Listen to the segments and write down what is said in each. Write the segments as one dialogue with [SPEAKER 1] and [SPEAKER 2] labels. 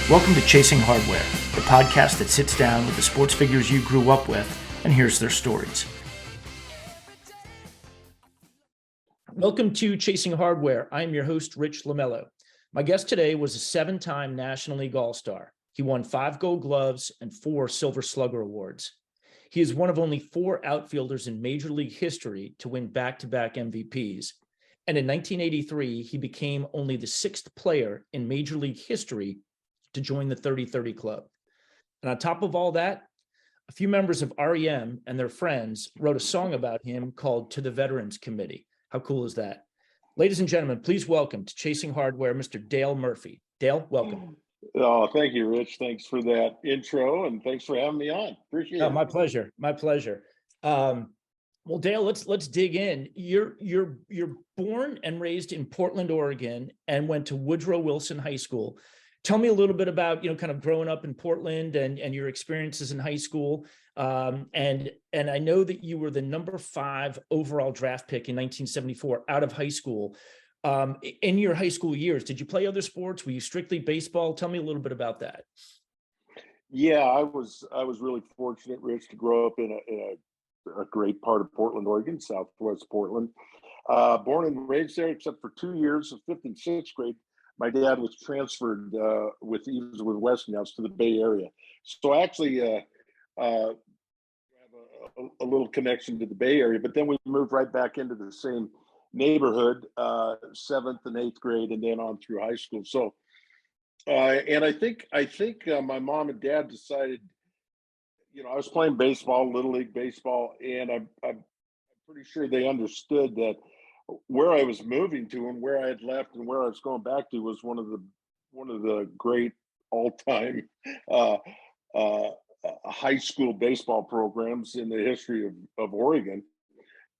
[SPEAKER 1] Welcome to Chasing Hardware, the podcast that sits down with the sports figures you grew up with and hears their stories. Welcome to Chasing Hardware. I'm your host, Rich Lamello. My guest today was a 7-time National League All-Star. He won 5 Gold Gloves and 4 Silver Slugger awards. He is one of only 4 outfielders in Major League history to win back-to-back MVPs. And in 1983, he became only the 6th player in Major League history to join the 30-30 club. And on top of all that, a few members of REM and their friends wrote a song about him called To the Veterans Committee. How cool is that? Ladies and gentlemen, please welcome to Chasing Hardware, Mr. Dale Murphy. Dale, welcome.
[SPEAKER 2] Oh, thank you, Rich. Thanks for that intro, and thanks for having me on. Appreciate it.
[SPEAKER 1] My pleasure. My pleasure. Well, Dale, let's dig in. You're born and raised in Portland, Oregon, and went to Woodrow Wilson High School. Tell me a little bit about, kind of growing up in Portland and your experiences in high school. And I know that you were the number 5 overall draft pick in 1974 out of high school. In your high school years, did you play other sports? Were you strictly baseball? Tell me a little bit about that.
[SPEAKER 2] Yeah, I was really fortunate, Rich, to grow up in a great part of Portland, Oregon, Southwest Portland. Born and raised there, except for 2 years of 5th and 6th grade. My dad was transferred he was with Westinghouse to the Bay Area. So I actually have a little connection to the Bay Area, but then we moved right back into the same neighborhood, 7th and 8th grade, and then on through high school. So, and I think my mom and dad decided, I was playing baseball, Little League baseball, and I'm pretty sure they understood that where I was moving to and where I had left and where I was going back to was one of the great all-time high school baseball programs in the history of Oregon.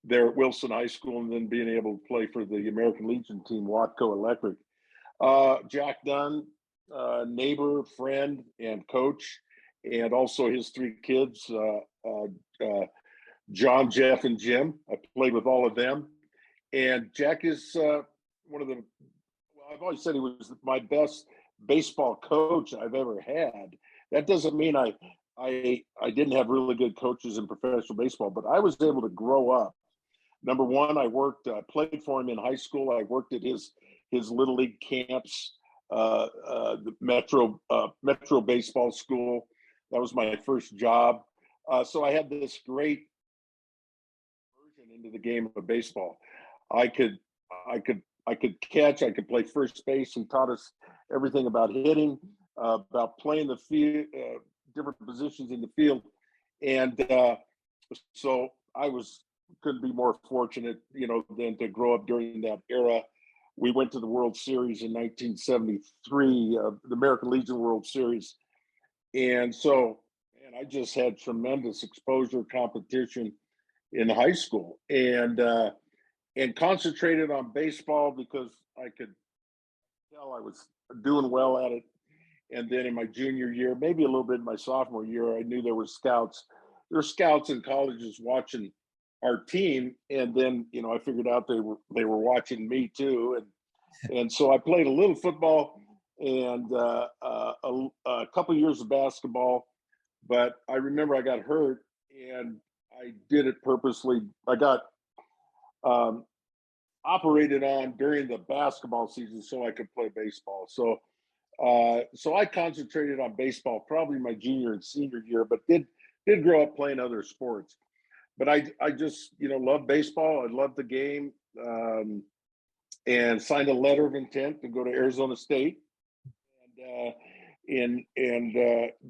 [SPEAKER 2] There at Wilson High School, and then being able to play for the American Legion team, Watco Electric. Jack Dunn, neighbor, friend, and coach, and also his 3 kids, John, Jeff, and Jim. I played with all of them. And Jack is I've always said he was my best baseball coach I've ever had. That doesn't mean I didn't have really good coaches in professional baseball, but I was able to grow up. Number one, I played for him in high school. I worked at his Little League camps, the Metro Baseball School. That was my first job. So I had this great version into the game of baseball. I could catch, I could play first base. He taught us everything about hitting, about playing the field, different positions in the field. And so I couldn't be more fortunate, than to grow up during that era. We went to the World Series in 1973, the American Legion World Series. And so, I just had tremendous exposure, competition in high school, and concentrated on baseball because I could tell I was doing well at it. And then in my junior year, maybe a little bit in my sophomore year, I knew there were scouts. There were scouts in colleges watching our team, and then I figured out they were watching me too, and so I played a little football and a couple of years of basketball. But I remember I got hurt, and I did it purposely. I got operated on during the basketball season so I could play baseball. So I concentrated on baseball probably my junior and senior year, but did grow up playing other sports. But I just love baseball. I love the game, and signed a letter of intent to go to Arizona State.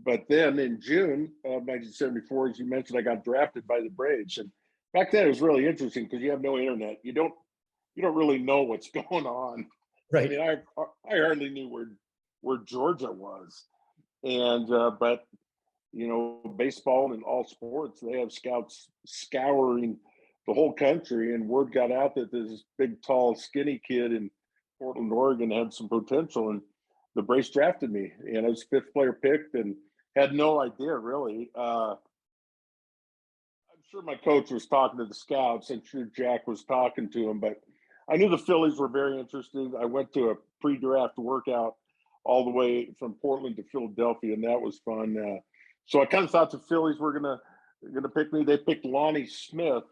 [SPEAKER 2] But then in June of 1974, as you mentioned, I got drafted by the Braves. And back then it was really interesting because you have no internet. You don't really know what's going on.
[SPEAKER 1] Right.
[SPEAKER 2] I mean, I hardly knew where Georgia was, and but baseball and all sports, they have scouts scouring the whole country, and word got out that this big, tall, skinny kid in Portland, Oregon had some potential, and the Braves drafted me, and I was 5th player picked, and had no idea really. I'm sure my coach was talking to the scouts. I'm sure Jack was talking to him, but I knew the Phillies were very interested. I went to a pre-draft workout all the way from Portland to Philadelphia, and that was fun. So I kind of thought the Phillies were gonna pick me. They picked Lonnie Smith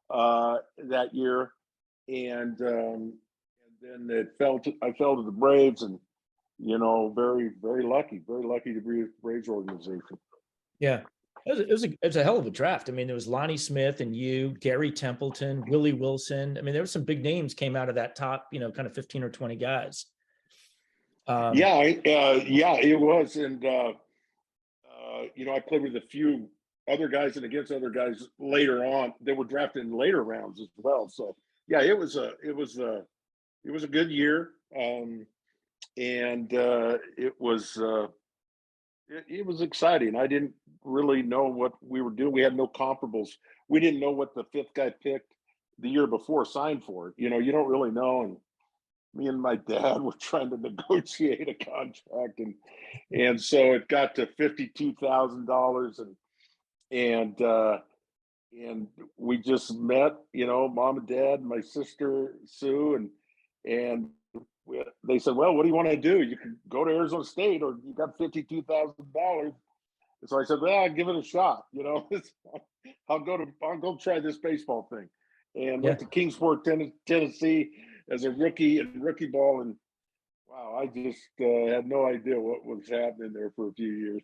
[SPEAKER 2] that year, and then I fell to the Braves, and very very lucky to be with the Braves organization.
[SPEAKER 1] Yeah. It was a hell of a draft. I mean, there was Lonnie Smith and you, Gary Templeton, Willie Wilson. I mean, there were some big names came out of that top, kind of 15 or 20 guys.
[SPEAKER 2] Yeah, it was, and I played with a few other guys and against other guys later on. They were drafted in later rounds as well. So yeah, it was a good year, and it was exciting. I didn't really know what we were doing. We had no comparables. We didn't know what the fifth guy picked the year before signed for. You don't really know. And me and my dad were trying to negotiate a contract, and so it got to $52,000, and we just met, mom and dad, my sister Sue, and they said, well, what do you want to do? You can go to Arizona State, or you got $52,000. So I said, well, I'll give it a shot. I'll go try this baseball thing, and went to Kingsport, Tennessee as a rookie in rookie ball. And wow, I just had no idea what was happening there for a few years.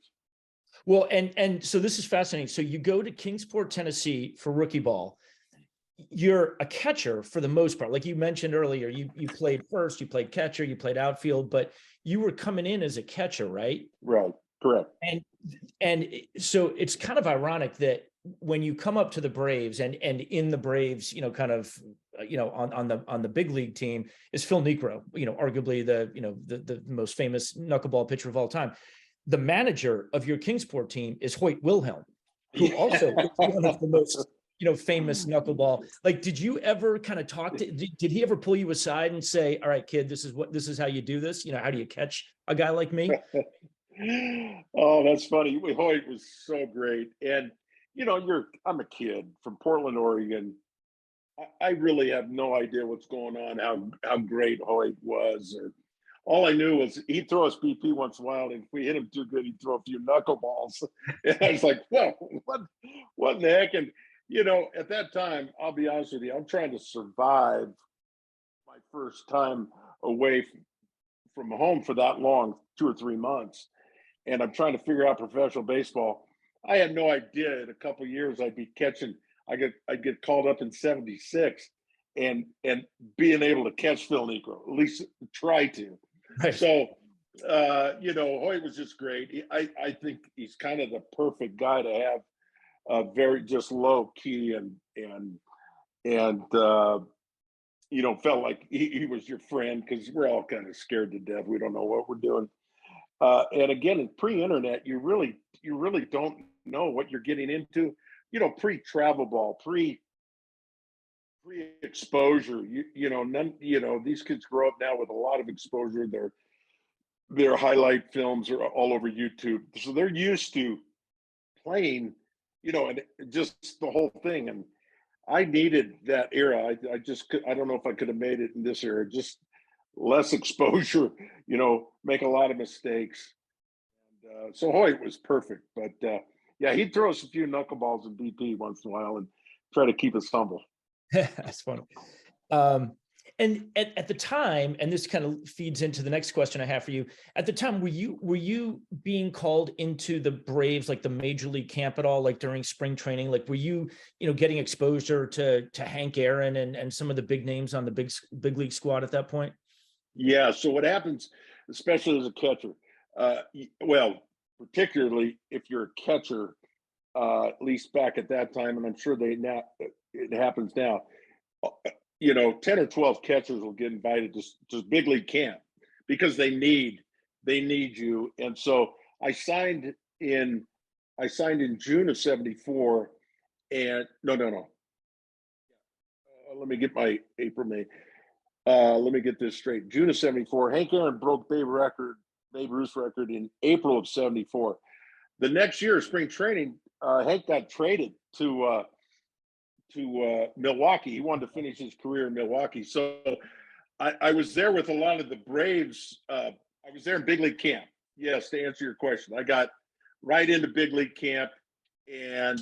[SPEAKER 1] Well, and so this is fascinating. So you go to Kingsport, Tennessee for rookie ball. You're a catcher for the most part. Like you mentioned earlier, you played first, you played catcher, you played outfield, but you were coming in as a catcher, right?
[SPEAKER 2] Right. Correct.
[SPEAKER 1] And so it's kind of ironic that when you come up to the Braves and in the Braves, kind of, on the big league team is Phil Niekro, arguably the most famous knuckleball pitcher of all time. The manager of your Kingsport team is Hoyt Wilhelm, who also is one of the most famous knuckleball. Like, did you ever kind of talk to? Did he ever pull you aside and say, "All right, kid, this is how you do this. How do you catch a guy like me?"
[SPEAKER 2] Oh, that's funny. Hoyt was so great, and I'm a kid from Portland, Oregon. I really have no idea what's going on, how great Hoyt was, or all I knew was he'd throw us BP once in a while, and if we hit him too good, he'd throw a few knuckleballs. And I was like, well, what in the heck? And at that time, I'll be honest with you, I'm trying to survive my first time away from home for that long, 2 or 3 months, and I'm trying to figure out professional baseball. I had no idea in a couple of years I'd be catching. I'd get called up in '76, and being able to catch Phil Niekro, at least try to. Right. So, Hoyt was just great. I think he's kind of the perfect guy to have, very just low key and felt like he was your friend, because we're all kind of scared to death. We don't know what we're doing. And again, in pre-internet, you really don't know what you're getting into. Pre-travel ball, pre-exposure. These kids grow up now with a lot of exposure. Their highlight films are all over YouTube, so they're used to playing, and just the whole thing. And I needed that era. I don't know if I could have made it in this era. Just less exposure, make a lot of mistakes. And so Hoyt was perfect, but yeah, he'd throw us a few knuckleballs in BP once in a while and try to keep us humble.
[SPEAKER 1] That's funny. And at the time, and this kind of feeds into the next question I have for you. At the time, were you being called into the Braves, like the major league camp at all, like during spring training? Like, were you, getting exposure to Hank Aaron and some of the big names on the big league squad at that point?
[SPEAKER 2] Yeah. So what happens, especially as a catcher, well, particularly if you're a catcher, at least back at that time, and I'm sure it happens now. 10 or 12 catchers will get invited to big league camp because they need you. And so I signed in June of '74, and no. Let me get my April, May. Let me get this straight. June of '74, Hank Aaron broke Babe Ruth's record in April of '74. The next year, spring training, Hank got traded to Milwaukee. He wanted to finish his career in Milwaukee. So I was there with a lot of the Braves. I was there in big league camp. Yes, to answer your question, I got right into big league camp, and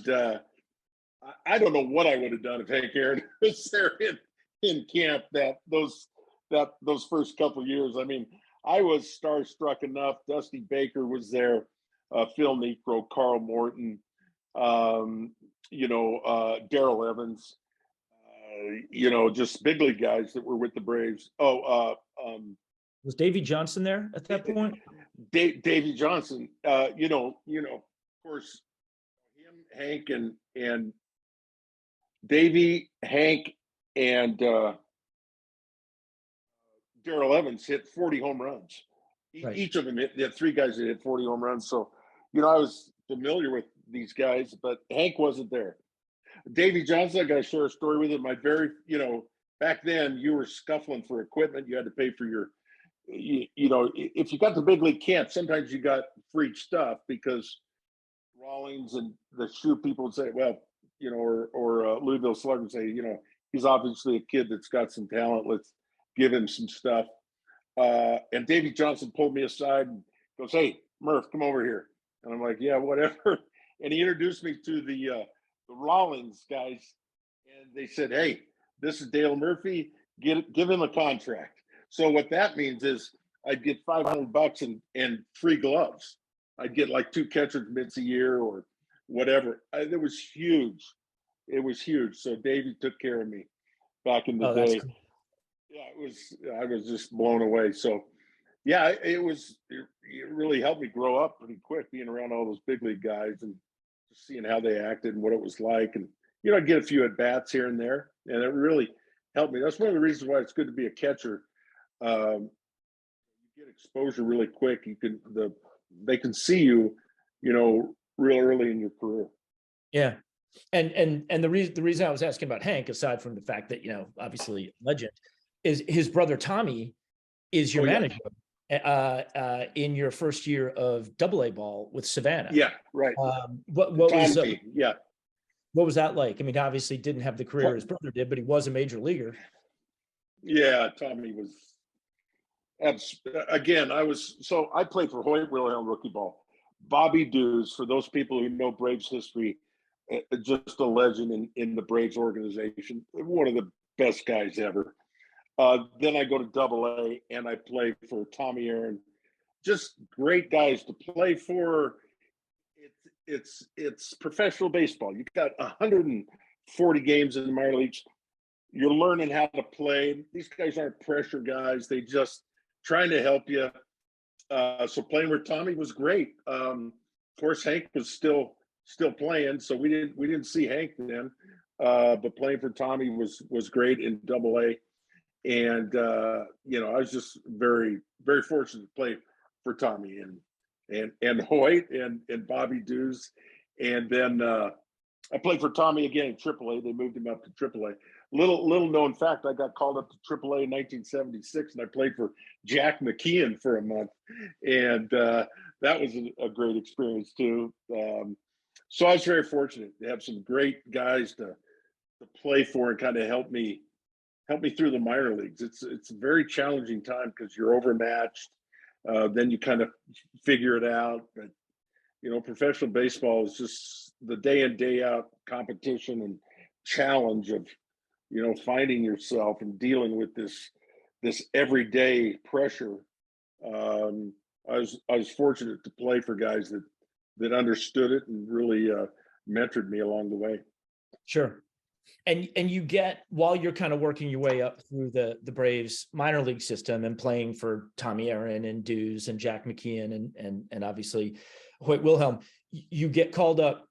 [SPEAKER 2] I don't know what I would have done if Hank Aaron was there in camp those first couple of years. I mean, I was starstruck enough. Dusty Baker was there, Phil Niekro, Carl Morton, Darrell Evans, just big league guys that were with the Braves.
[SPEAKER 1] Was Davey Johnson there at that point?
[SPEAKER 2] Davey Johnson, of course, him, Hank, and Davey, Hank, and Darrell Evans hit 40 home runs. Right. Each of them hit 3 guys that hit 40 home runs. So, I was familiar with these guys, but Hank wasn't there. Davey Johnson, I got to share a story with him. Back then you were scuffling for equipment. You had to pay for your, if you got the big league camp, sometimes you got free stuff because Rawlings and the shoe people would say, well, or Louisville Sluggers say, he's obviously a kid that's got some talent. Let's give him some stuff. And Davey Johnson pulled me aside and goes, "Hey, Murph, come over here." And I'm like, "Yeah, whatever." And he introduced me to the Rawlings guys, and they said, "Hey, this is Dale Murphy. Give him a contract." So what that means is I'd get $500 and free gloves. I'd get like 2 catcher's mitts a year or whatever. It was huge. It was huge. So Davey took care of me back in the day. Cool. Yeah, I was just blown away. So yeah, it really helped me grow up pretty quick, being around all those big league guys and just seeing how they acted and what it was like. And, I'd get a few at bats here and there, and it really helped me. That's one of the reasons why it's good to be a catcher. You get exposure really quick. They can see you, real early in your career.
[SPEAKER 1] Yeah. And the reason I was asking about Hank, aside from the fact that, obviously legend, is his brother Tommy is your manager in your first year of AA ball with Savannah.
[SPEAKER 2] Yeah, right.
[SPEAKER 1] What was that like? I mean, obviously didn't have the career his brother did, but he was a major leaguer.
[SPEAKER 2] Yeah, Tommy was. Again, I played for Hoyt Wilhelm rookie ball. Bobby Dews, for those people who know Braves history, just a legend in the Braves organization. One of the best guys ever. Then I go to AA and I play for Tommy Aaron. Just great guys to play for. It's professional baseball. You've got 140 games in the minor leagues. You're learning how to play. These guys aren't pressure guys. They just trying to help you. So playing with Tommy was great. Of course, Hank was still playing, so we didn't see Hank then. But playing for Tommy was great in AA. And I was just very, very fortunate to play for Tommy and Hoyt and Bobby Dews. And then I played for Tommy again in AAA. They moved him up to AAA. Little known fact, I got called up to AAA in 1976, and I played for Jack McKeon for a month. And that was a great experience too. So I was very fortunate to have some great guys to play for and kind of help me through the minor leagues. It's a very challenging time because you're overmatched. Then you kind of figure it out. But, professional baseball is just the day in, day out competition and challenge of, finding yourself and dealing with this everyday pressure. I was fortunate to play for guys that understood it and really mentored me along the way.
[SPEAKER 1] Sure. And you get, while you're kind of working your way up through the Braves minor league system and playing for Tommy Aaron and Dews and Jack McKeon and obviously Hoyt Wilhelm, you get called up.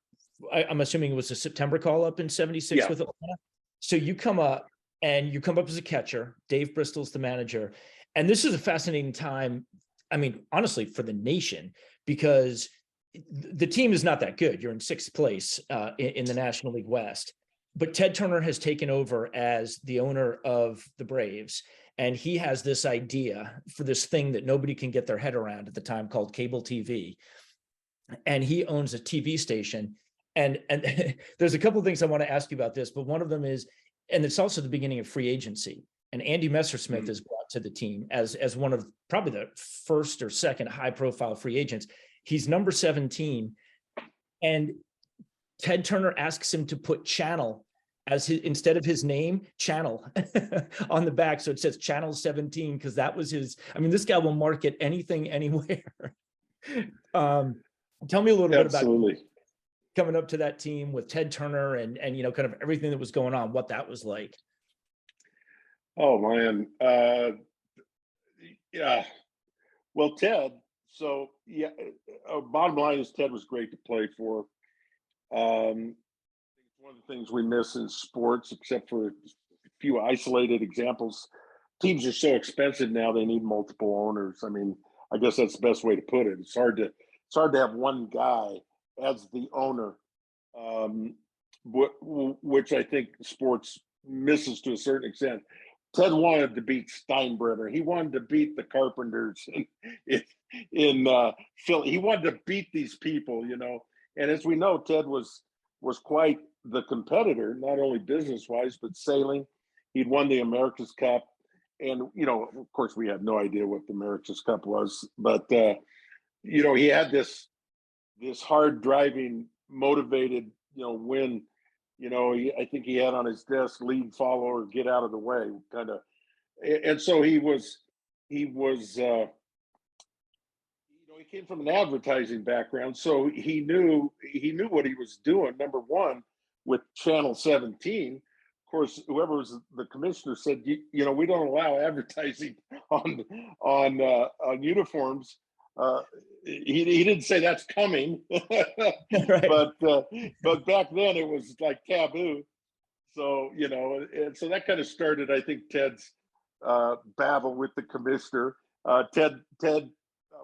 [SPEAKER 1] I'm assuming it was a September call up in 76 with Atlanta. So you come up as a catcher. Dave Bristol's the manager. And this is a fascinating time. I mean, honestly, for the nation, because the team is not that good. You're in 6th place in the National League West. But Ted Turner has taken over as the owner of the Braves, and he has this idea for this thing that nobody can get their head around at the time called cable TV. And he owns a TV station. And there's a couple of things I want to ask you about this, but one of them is, and it's also the beginning of free agency. And Andy Messersmith is brought to the team as one of probably the first or second high profile free agents. He's number 17, and Ted Turner asks him to put Channel as his, instead of his name, Channel on the back. So it says Channel 17, because that was his. I mean, this guy will market anything, anywhere. Tell me a little bit about coming up to that team with Ted Turner and kind of everything that was going on, what that was like.
[SPEAKER 2] Oh man. Yeah. Well, Ted, so yeah, bottom line is Ted was great to play for. One of the things we miss in sports, except for a few isolated examples, teams are so expensive now, they need multiple owners. I mean, I guess that's the best way to put it. It's hard to have one guy as the owner, which I think sports misses to a certain extent. Ted wanted to beat Steinbrenner. He wanted to beat the Carpenters in Philly. He wanted to beat these people, And as we know, Ted was quite the competitor, not only business-wise, but sailing. He'd won the America's Cup. And, of course, we had no idea what the America's Cup was. But, he had this hard-driving, motivated, win. I think he had on his desk, lead, follow, or get out of the way, kind of. And so he came from an advertising background, so he knew what he was doing. Number one, with Channel 17, of course, whoever was the commissioner said, we don't allow advertising on uniforms. He didn't say that's coming,
[SPEAKER 1] Right.
[SPEAKER 2] but back then it was like taboo. So and so that kind of started, I think, Ted's battle with the commissioner. Ted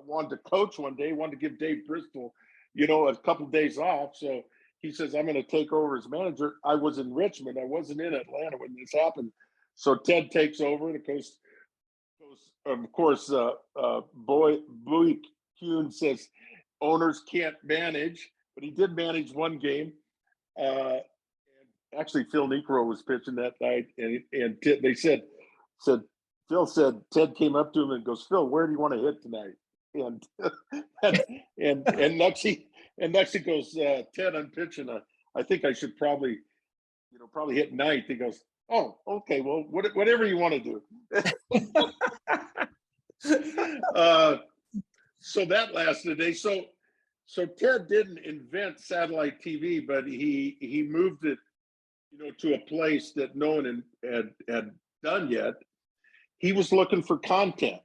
[SPEAKER 2] wanted to coach one day, wanted to give Dave Bristol, a couple of days off. So he says, I'm going to take over as manager. I was in Richmond. I wasn't in Atlanta when this happened. So Ted takes over, and of course, Bowie Kuhn says owners can't manage, but he did manage one game. And actually, Phil Niekro was pitching that night, and they said Phil said Ted came up to him and goes, Phil, where do you want to hit tonight? And next he goes, Ted, I'm pitching. I think I should probably hit ninth. He goes, oh, okay, well, whatever you want to do. So that lasted a day. So Ted didn't invent satellite TV, but he moved it, to a place that no one had done yet. He was looking for content.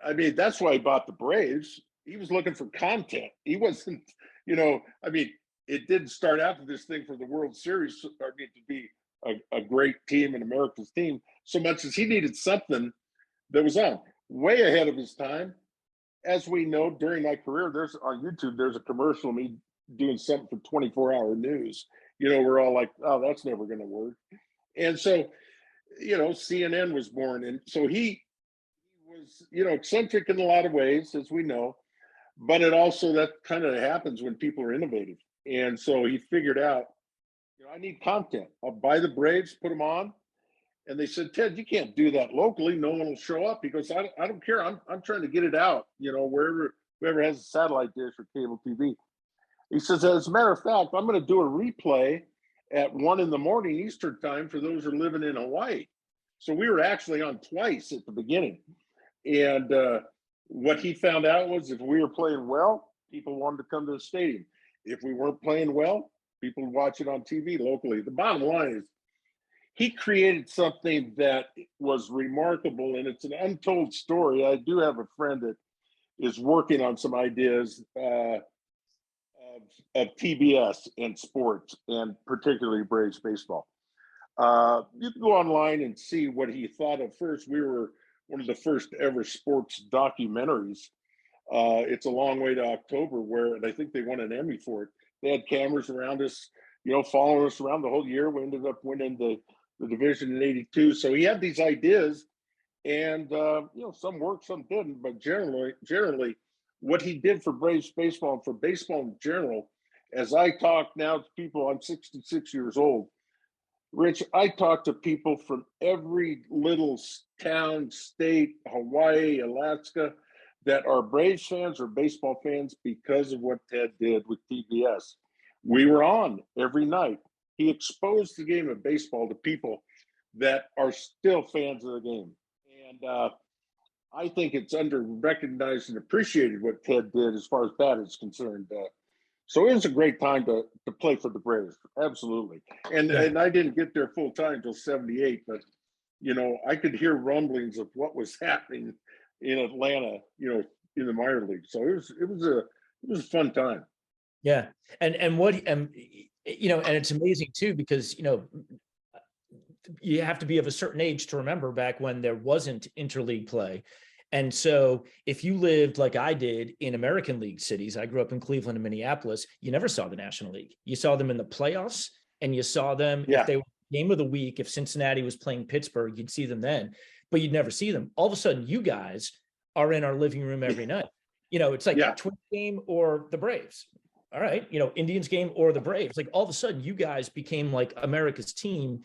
[SPEAKER 2] I mean, that's why he bought the Braves. He was looking for content. He wasn't, it didn't start out with this thing for the World Series, to be a great team, an America's team, so much as he needed something that was on. Way ahead of his time. As we know, during my career, on YouTube, there's a commercial of me doing something for 24-hour news. We're all like, oh, that's never going to work. And so, CNN was born. And so he was, eccentric in a lot of ways, as we know, but it also, that kind of happens when people are innovative. And so he figured out, I need content. I'll buy the Braves, put them on. And they said, Ted, you can't do that locally. No one will show up. He goes, I don't care. I'm trying to get it out, whoever has a satellite dish or cable TV. He says, as a matter of fact, I'm going to do a replay at 1 a.m. Eastern time for those who are living in Hawaii. So we were actually on twice at the beginning. And what he found out was if we were playing well, people wanted to come to the stadium. If we weren't playing well, people would watch it on TV locally. The bottom line is, he created something that was remarkable, and it's an untold story. I do have a friend that is working on some ideas of TBS and sports, and particularly Braves baseball. You can go online and see what he thought of first. We were one of the first ever sports documentaries. It's a long way to October, and I think they won an Emmy for it. They had cameras around us, following us around the whole year. We ended up winning the division in '82. So he had these ideas, and some worked, some didn't. But generally, what he did for Braves baseball and for baseball in general, as I talk now to people, I'm 66 years old. Rich, I talk to people from every little town, state, Hawaii, Alaska, that are Braves fans or baseball fans because of what Ted did with TBS. We were on every night. He exposed the game of baseball to people that are still fans of the game. And I think it's under recognized and appreciated what Ted did as far as that is concerned. So it was a great time to play for the Braves, absolutely. And I didn't get there full time until '78, but I could hear rumblings of what was happening in Atlanta, in the minor league. So it was a fun time.
[SPEAKER 1] Yeah, and what and it's amazing too, because you have to be of a certain age to remember back when there wasn't interleague play. And so if you lived like I did in American League cities, I grew up in Cleveland and Minneapolis, you never saw the National League. You saw them in the playoffs, and you saw them if they were game of the week. If Cincinnati was playing Pittsburgh, you'd see them then, but you'd never see them. All of a sudden, you guys are in our living room every night. It's like Twins game or the Braves. All right, Indians game or the Braves. Like all of a sudden, you guys became like America's team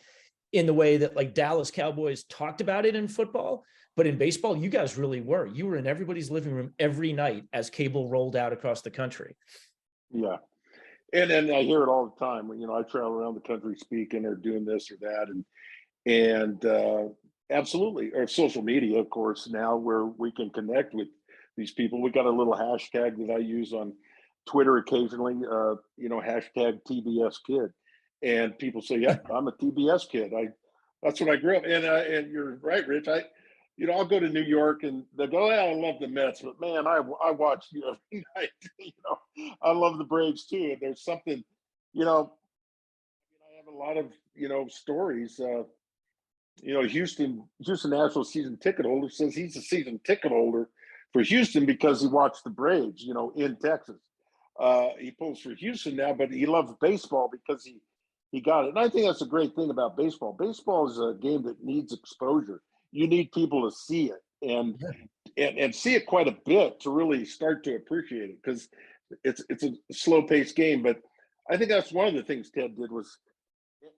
[SPEAKER 1] in the way that like Dallas Cowboys talked about it in football. But in baseball, you guys really were. You were in everybody's living room every night as cable rolled out across the country.
[SPEAKER 2] Yeah. And I hear it all the time. I travel around the country speaking or doing this or that. And absolutely. Or social media, of course, now where we can connect with these people. We got a little hashtag that I use on Twitter occasionally, hashtag TBS kid. And people say, yeah, I'm a TBS kid. That's what I grew up. And you're right, Rich. I'll go to New York and they'll go, I love the Mets, but man, I watch you every night. I love the Braves too. And there's something, I have a lot of, stories. Houston National season ticket holder says he's a season ticket holder for Houston because he watched the Braves, in Texas. He pulls for Houston now, but he loves baseball because he got it. And I think that's a great thing about baseball. Baseball is a game that needs exposure. You need people to see it and see it quite a bit to really start to appreciate it, because it's a slow paced game. But I think that's one of the things Ted did was,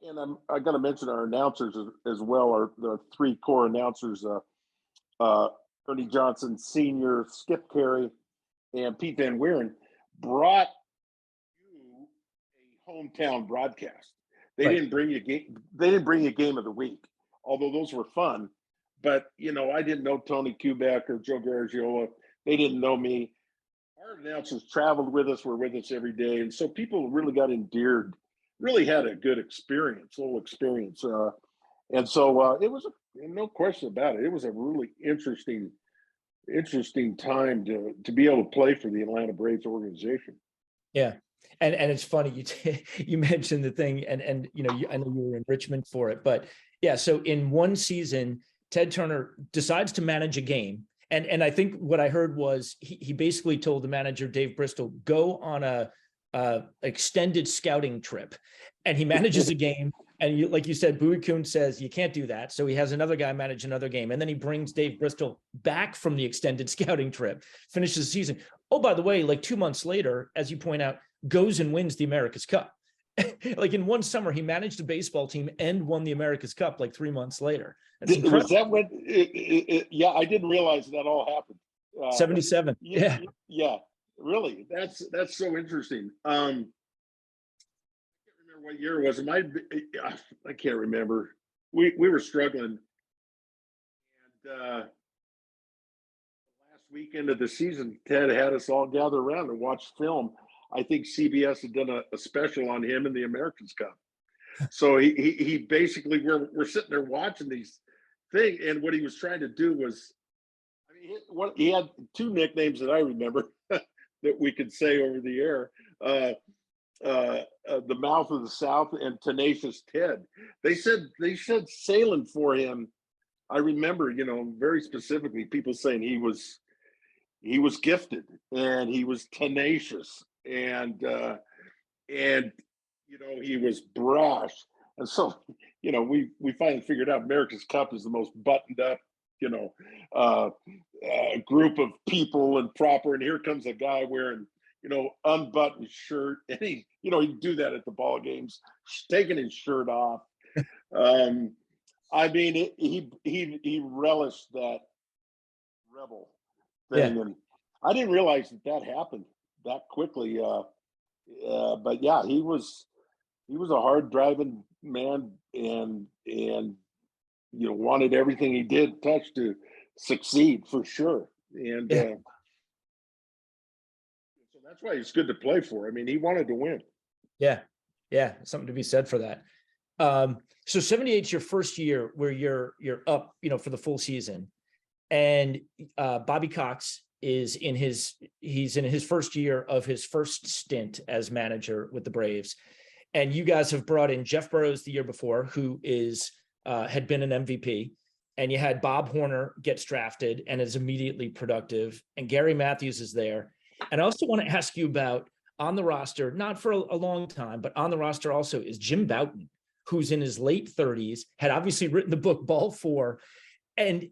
[SPEAKER 2] and I got to mention our announcers as well, the three core announcers, Ernie Johnson Sr., Skip Carey, and Pete Van Wieren, brought you a hometown broadcast. They didn't bring you game of the week, although those were fun. But, I didn't know Tony Kubek or Joe Garagiola. They didn't know me. Our announcers traveled with us, were with us every day. And so people really got endeared, really had a good experience, little experience. And so it was, no question about it, it was a really interesting time to be able to play for the Atlanta Braves organization.
[SPEAKER 1] Yeah. And it's funny, you mentioned the thing, and I know you were in Richmond for it, but yeah, so in one season, Ted Turner decides to manage a game. And I think what I heard was he basically told the manager, Dave Bristol, go on a extended scouting trip. And he manages a game. And like you said, Bowie Kuhn says, you can't do that. So he has another guy manage another game. And then he brings Dave Bristol back from the extended scouting trip, finishes the season. Oh, by the way, like 2 months later, as you point out, goes and wins the America's Cup. Like in one summer, he managed a baseball team and won the America's Cup like 3 months later.
[SPEAKER 2] Was that when? Yeah, I didn't realize that all happened.
[SPEAKER 1] 77. Yeah,
[SPEAKER 2] really. That's so interesting. I can't remember what year it was. I can't remember. We were struggling, and last weekend of the season, Ted had us all gather around and watch film. I think CBS had done a special on him in the America's Cup. So he basically, we're sitting there watching these things, and what he was trying to do was, he had two nicknames that I remember that we could say over the air: the Mouth of the South and Tenacious Ted. They said sailing for him. I remember, very specifically, people saying he was gifted and he was tenacious and he was brash. And so, we finally figured out America's Cup is the most buttoned up, group of people and proper. And here comes a guy wearing, unbuttoned shirt. And he'd do that at the ball games, taking his shirt off. I mean, he relished that rebel
[SPEAKER 1] Yeah.
[SPEAKER 2] thing, and I didn't realize that happened that quickly. But yeah, he was a hard driving man, and wanted everything he did touch to succeed for sure. And
[SPEAKER 1] Yeah.
[SPEAKER 2] so that's why he's good to play for. I mean, he wanted to win.
[SPEAKER 1] Yeah. Yeah. Something to be said for that. So 78 is your first year where you're up, for the full season. And Bobby Cox is he's in his first year of his first stint as manager with the Braves. And you guys have brought in Jeff Burrows the year before, who had been an MVP. And you had Bob Horner gets drafted and is immediately productive. And Gary Matthews is there. And I also want to ask you about on the roster, not for a long time, but on the roster also is Jim Bouton, who's in his late 30s, had obviously written the book Ball 4. And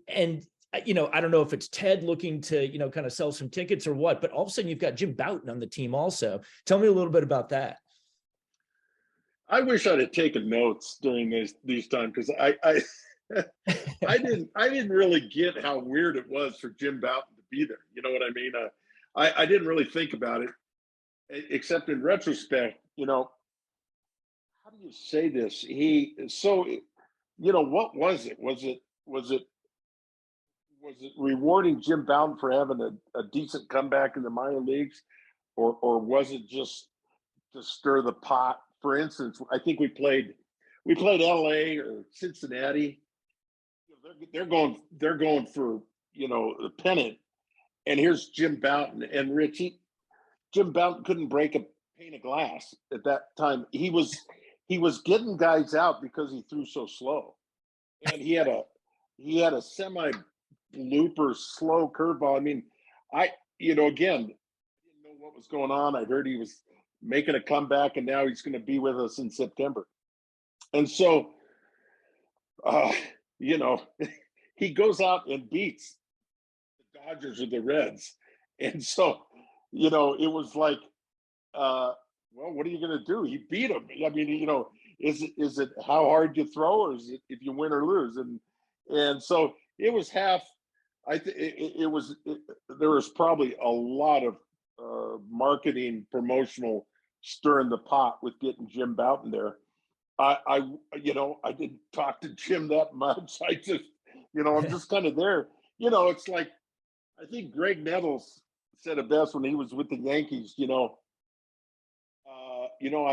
[SPEAKER 1] I don't know if it's Ted looking to, kind of sell some tickets or what, but all of a sudden you've got Jim Bouton on the team also. Tell me a little bit about that.
[SPEAKER 2] I wish I'd have taken notes during these times, because I I didn't really get how weird it was for Jim Bouton to be there. You know what I mean? I didn't really think about it, except in retrospect. How do you say this? What was it? Was it rewarding Jim Bouton for having a decent comeback in the minor leagues, or was it just to stir the pot? For instance, I think we played LA or Cincinnati. They're going for the pennant, and here's Jim Bouton and Richie. Jim Bouton couldn't break a pane of glass at that time. He was getting guys out because he threw so slow, and he had a semi blooper slow curveball. I mean, again, I didn't know what was going on. I heard he was making a comeback, and now he's going to be with us in September. And so, he goes out and beats the Dodgers or the Reds. And so, it was like, well, what are you going to do? He beat him. I mean, is it how hard you throw, or is it if you win or lose? And so it was half. There was probably a lot of marketing, promotional stirring the pot with getting Jim Bouton there. I didn't talk to Jim that much. I just, I'm just kind of there. It's like, I think Greg Nettles said it best when he was with the Yankees. I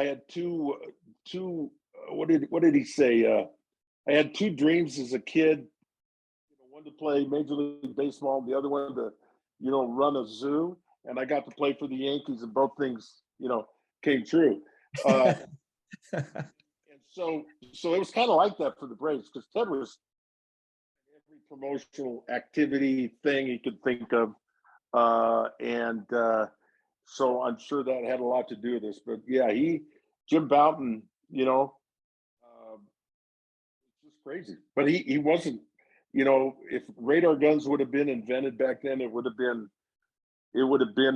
[SPEAKER 2] had two. What did he say? I had two dreams as a kid. One to play Major League Baseball, and the other one to, run a zoo. And I got to play for the Yankees, and both things, came true. And so it was kind of like that for the Braves, because Ted was every promotional activity thing he could think of. So I'm sure that had a lot to do with this. But yeah, Jim Bouton, it's just crazy. But he wasn't, if radar guns would have been invented back then, it would have been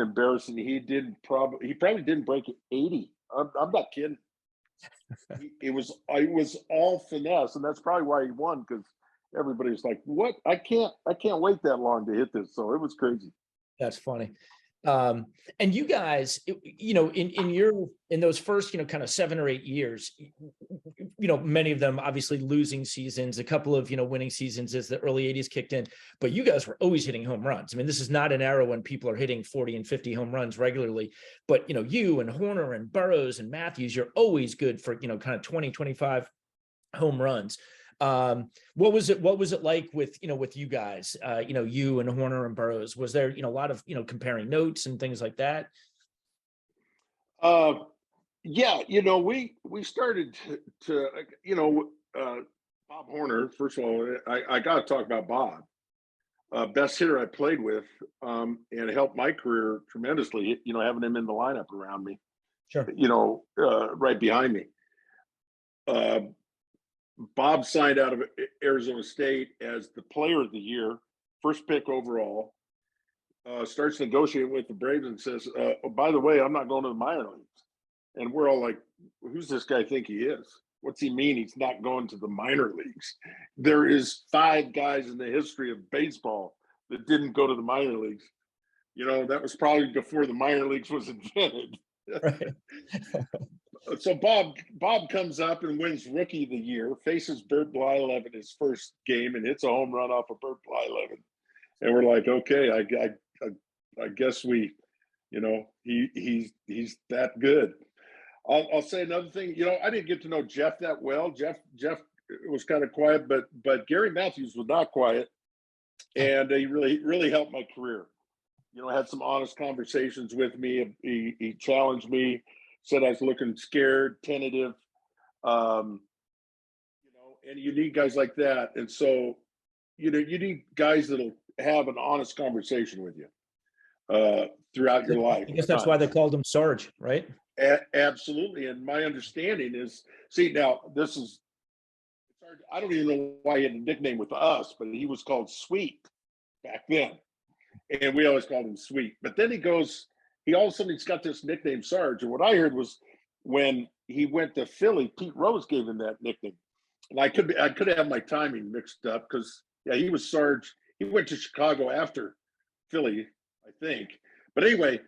[SPEAKER 2] embarrassing. He probably didn't break 80. I'm not kidding. It was all finesse, and that's probably why he won, because everybody's like, "What? I can't wait that long to hit this." So it was crazy.
[SPEAKER 1] That's funny. And you guys, in those first, kind of 7 or 8 years, many of them obviously losing seasons, a couple of, winning seasons as the early 80s kicked in, but you guys were always hitting home runs. I mean, this is not an era when people are hitting 40 and 50 home runs regularly, but, you and Horner and Burrows and Matthews, you're always good for, kind of 20, 25 home runs. What was it like with you guys, you and Horner and Burrows? Was there, a lot of, comparing notes and things like that?
[SPEAKER 2] Yeah, we started to Bob Horner. First of all, I got to talk about Bob, best hitter I played with, and helped my career tremendously, having him in the lineup around me,
[SPEAKER 1] Sure.
[SPEAKER 2] Right behind me. Bob signed out of Arizona State as the player of the year, first pick overall, starts negotiating with the Braves and says, oh, by the way, I'm not going to the minor leagues. And we're all like, who's this guy think he is? what's he mean he's not going to the minor leagues? There is 5 guys in the history of baseball that didn't go to the minor leagues. You know, that was probably before the minor leagues was invented.
[SPEAKER 1] Right.
[SPEAKER 2] So Bob comes up and wins Rookie of the Year, faces Bert Blyleven in his first game, and hits a home run off of Bert Blyleven. And we're like, okay, I guess we, you know, he's that good. I'll say another thing. You know, I didn't get to know Jeff that well. Jeff was kind of quiet, but Gary Matthews was not quiet, and he really helped my career. You know, had some honest conversations with me. He challenged me, said I was looking scared, tentative. You know, and you need guys like that. And so, you know, you need guys that'll have an honest conversation with you throughout your life.
[SPEAKER 1] I guess that's why they called him Sarge, right?
[SPEAKER 2] Absolutely. And my understanding is, see, now this is, I don't even know why he had a nickname with us, but he was called Sweet back then. And we always called him Sweet. But then he all of a sudden he's got this nickname Sarge. And what I heard was when he went to Philly, Pete Rose gave him that nickname. And I could have my timing mixed up because, yeah, he was Sarge. He went to Chicago after Philly, I think. But anyway,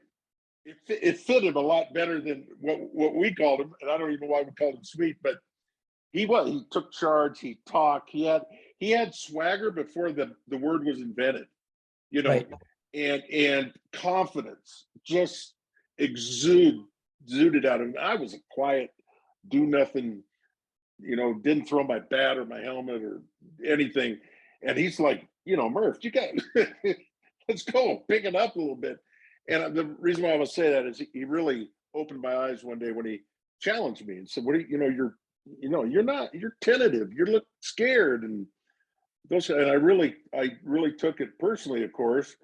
[SPEAKER 2] it fit him a lot better than what we called him. And I don't even know why we called him Sweet, but he took charge. He talked. He had swagger before the word was invented, you know, right. and confidence just exuded out of him. I was a quiet, do nothing, you know, didn't throw my bat or my helmet or anything. And he's like, you know, Murph, you got let's go, pick it up a little bit. And the reason why I would say that is he really opened my eyes one day when he challenged me and said, "What do you know? You're tentative. You look scared." And I really took it personally, of course,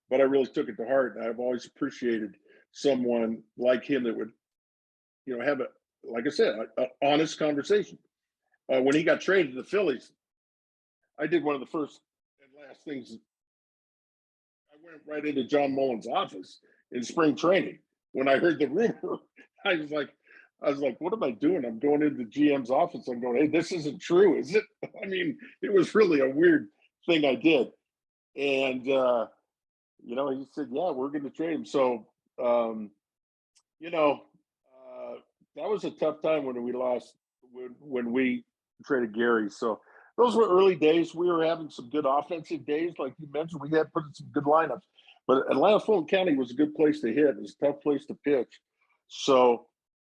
[SPEAKER 2] but I really took it to heart. And I've always appreciated someone like him that would, you know, have like I said, an honest conversation. When he got traded to the Phillies, I did one of the first and last things. I went right into John Mullen's office in spring training. When I heard the rumor, I was like, what am I doing? I'm going into the GM's office. I'm going, hey, this isn't true, is it? I mean, it was really a weird thing I did. And, you know, he said, yeah, we're going to trade him. So, you know, that was a tough time when we lost, when we traded Gary. So those were early days. We were having some good offensive days. Like you mentioned, we had put in some good lineups. But Atlanta Fulton County was a good place to hit. It was a tough place to pitch. So,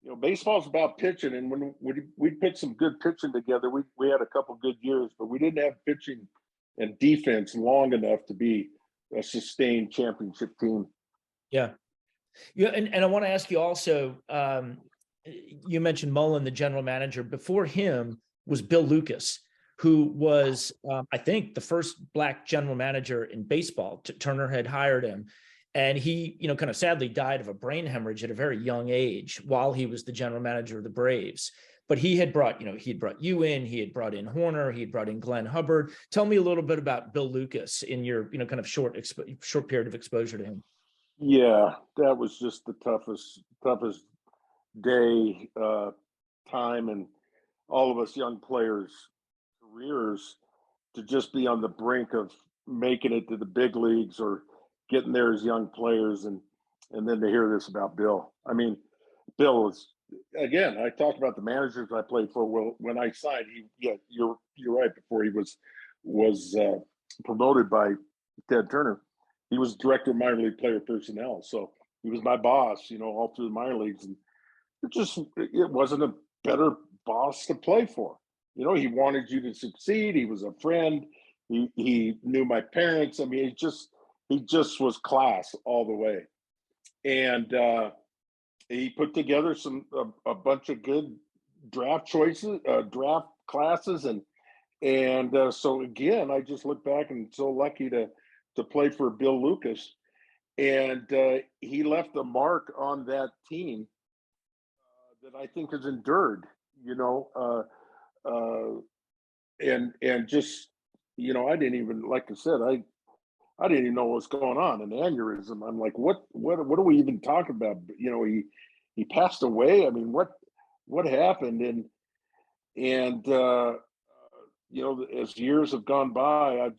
[SPEAKER 2] you know, baseball's about pitching. And when we put some good pitching together, we had a couple good years, but we didn't have pitching and defense long enough to be a sustained championship team.
[SPEAKER 1] Yeah. Yeah. And I want to ask you also, you mentioned Mullen, the general manager. Before him was Bill Lucas, who was, I think, the first Black general manager in baseball. Turner had hired him. And he, you know, kind of sadly died of a brain hemorrhage at a very young age while he was the general manager of the Braves. But he had brought you in, he had brought in Horner, he had brought in Glenn Hubbard. Tell me a little bit about Bill Lucas in your, you know, kind of short period of exposure to him.
[SPEAKER 2] Yeah, that was just the toughest day, time, and all of us young players' careers to just be on the brink of making it to the big leagues or getting there as young players, and then to hear this about Bill. I mean, Bill was, again, I talked about the managers I played for. Well, when I signed, you're right. Before he was promoted by Ted Turner, he was director of minor league player personnel. So he was my boss, you know, all through the minor leagues, and it wasn't a better boss to play for. You know, he wanted you to succeed. He was a friend. He knew my parents. I mean, he just was class all the way. And he put together a bunch of good draft choices, draft classes. And so again, I just look back and so lucky to play for Bill Lucas. And he left a mark on that team that I think has endured, you know, and just, you know, I didn't even, like I said, I didn't even know what was going on, an aneurysm. I'm like, what are we even talking about? You know, he passed away. I mean, what happened? And And as years have gone by,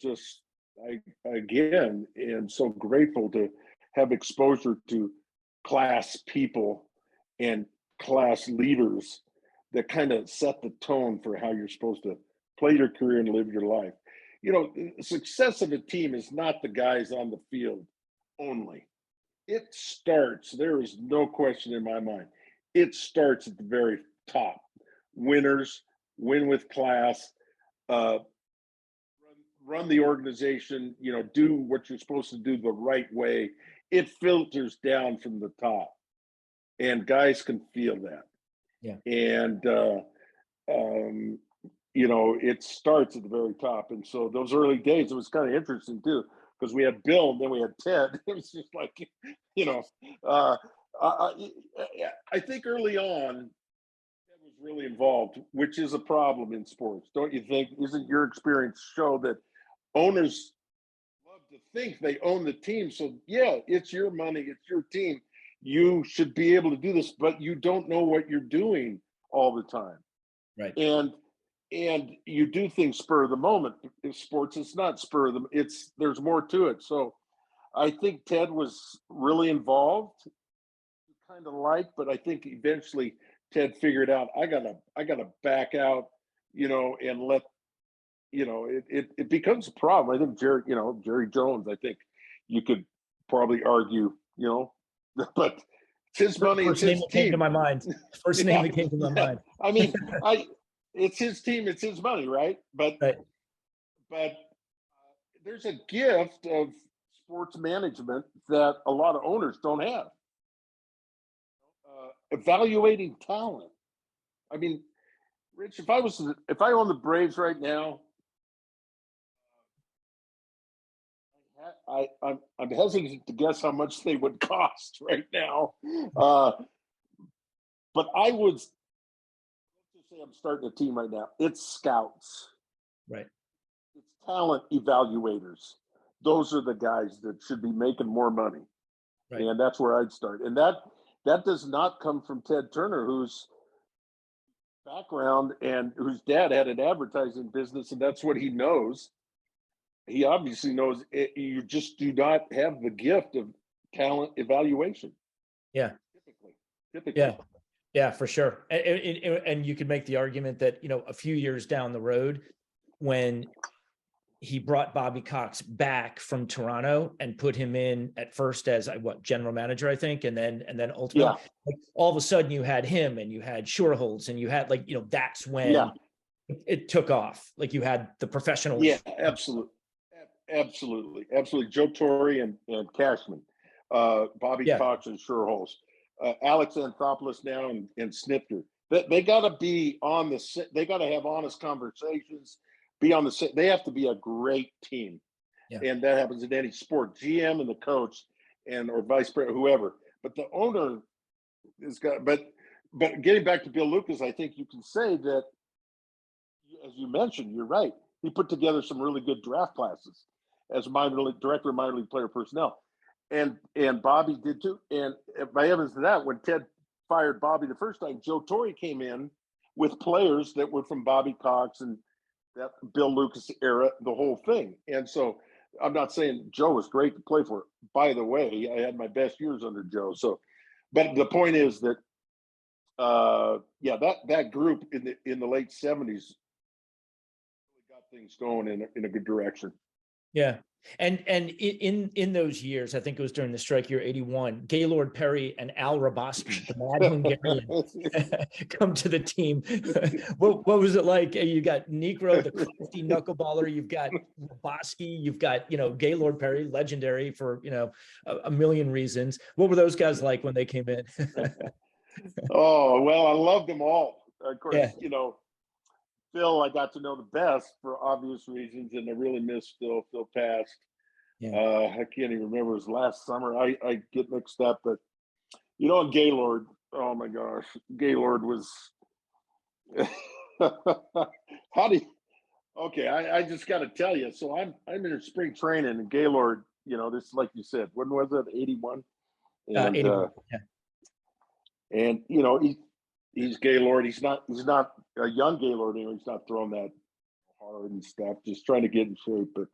[SPEAKER 2] I again am so grateful to have exposure to class people and class leaders that kind of set the tone for how you're supposed to play your career and live your life. The success of a team is not the guys on the field only. It starts, there is no question in my mind, it starts at the very top. Winners, win with class, uh, run the organization, do what you're supposed to do the right way. It filters down from the top, and guys can feel that.
[SPEAKER 1] Yeah.
[SPEAKER 2] And it starts at the very top. And so those early days, it was kind of interesting too, because we had Bill and then we had Ted. It was just like, I think early on, Ted was really involved, which is a problem in sports, don't you think? Isn't your experience show that owners love to think they own the team? So yeah, it's your money, it's your team. You should be able to do this, but you don't know what you're doing all the time.
[SPEAKER 1] Right.
[SPEAKER 2] And you do things spur of the moment. In sports, it's not spur of the, there's more to it. So I think Ted was really involved, kind of but I think eventually Ted figured out I gotta back out, and let it becomes a problem. I think Jerry Jones, I think you could probably argue, but it's his money, it's his
[SPEAKER 1] team.
[SPEAKER 2] Came
[SPEAKER 1] to my mind. First name that came to my mind.
[SPEAKER 2] I mean, it's his team, it's his money, right? But there's a gift of sports management that a lot of owners don't have. Evaluating talent. I mean, Rich, if I own the Braves right now, I'm hesitant to guess how much they would cost right now. But I would, let's just say I'm starting a team right now. It's scouts.
[SPEAKER 1] Right.
[SPEAKER 2] It's talent evaluators. Those are the guys that should be making more money. Right. And that's where I'd start. And that does not come from Ted Turner, whose background and whose dad had an advertising business, and that's what he knows. He obviously knows it, you just do not have the gift of talent evaluation.
[SPEAKER 1] Yeah. Typically. Yeah, for sure. And you could make the argument that, a few years down the road, when he brought Bobby Cox back from Toronto and put him in at first as general manager, I think. And then ultimately, all of a sudden you had him and you had Shorholz and you had that's when it took off. Like you had the professionals.
[SPEAKER 2] Yeah, absolutely. Joe Torre and Cashman, Bobby Cox and Shorholz, Alex Anthopoulos now and Snifter. They got to be they got to have honest conversations. They have to be a great team, and that happens in any sport. GM and the coach, or vice president, whoever. But the owner is got. But getting back to Bill Lucas, I think you can say that, as you mentioned, you're right. He put together some really good draft classes as director of minor league player personnel, and Bobby did too. And by evidence of that, when Ted fired Bobby the first time, Joe Torre came in with players that were from Bobby Cox and that Bill Lucas era, the whole thing. And so I'm not saying Joe was great to play for. By the way, I had my best years under Joe. So, but the point is that, that group in the late 70s really got things going in a good direction.
[SPEAKER 1] Yeah. And in those years, I think it was during the strike year 81, Gaylord Perry and Al Raboski, the mad Hungarian, come to the team. What was it like? You got Niekro, the crafty knuckleballer. You've got Raboski. You've got, Gaylord Perry, legendary for, a million reasons. What were those guys like when they came in?
[SPEAKER 2] Oh, well, I loved them all. Of course, Phil, I got to know the best for obvious reasons, and I really miss Phil. Phil passed. Yeah. I can't even remember his last summer. I get mixed up, but Gaylord. Oh my gosh, Gaylord was. Okay, I just got to tell you. So I'm in spring training, and Gaylord. This, like you said, when was it? 81. And
[SPEAKER 1] 81.
[SPEAKER 2] and he he's Gaylord. He's not a young Gaylord anymore. He's not throwing that hard and stuff, just trying to get in shape. But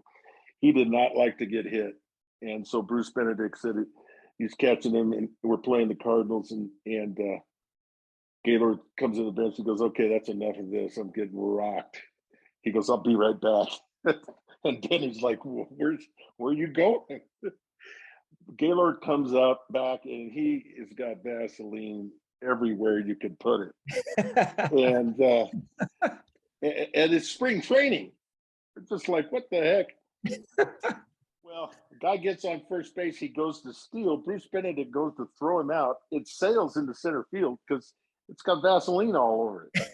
[SPEAKER 2] he did not like to get hit. And so Bruce Benedict said he's catching him, and we're playing the Cardinals, and Gaylord comes in the bench. He goes, "Okay, that's enough of this. I'm getting rocked." He goes, "I'll be right back." And then he's like, where are you going? Gaylord comes up back, and he has got Vaseline everywhere you could put it. And it's spring training. It's just like, what the heck? Well, the guy gets on first base. He goes to steal. Bruce Benedict goes to throw him out. It sails into center field because it's got Vaseline all over it.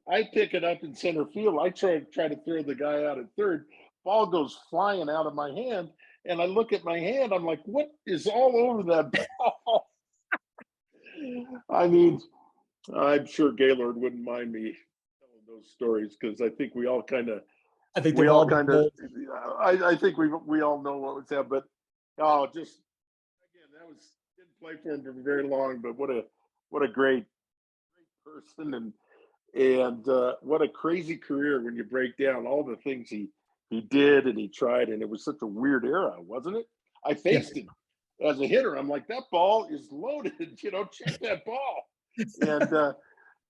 [SPEAKER 2] I pick it up in center field. I try to throw the guy out at third. Ball goes flying out of my hand, and I look at my hand. I'm like, what is all over that ball? I mean, I'm sure Gaylord wouldn't mind me telling those stories, because I think we all kind of, I think we all know what was that. But just again, didn't play for him for very long, but what a great person, and what a crazy career when you break down all the things he did and he tried. And it was such a weird era, wasn't it? I faced him as a hitter. I'm like, that ball is loaded, check that ball. And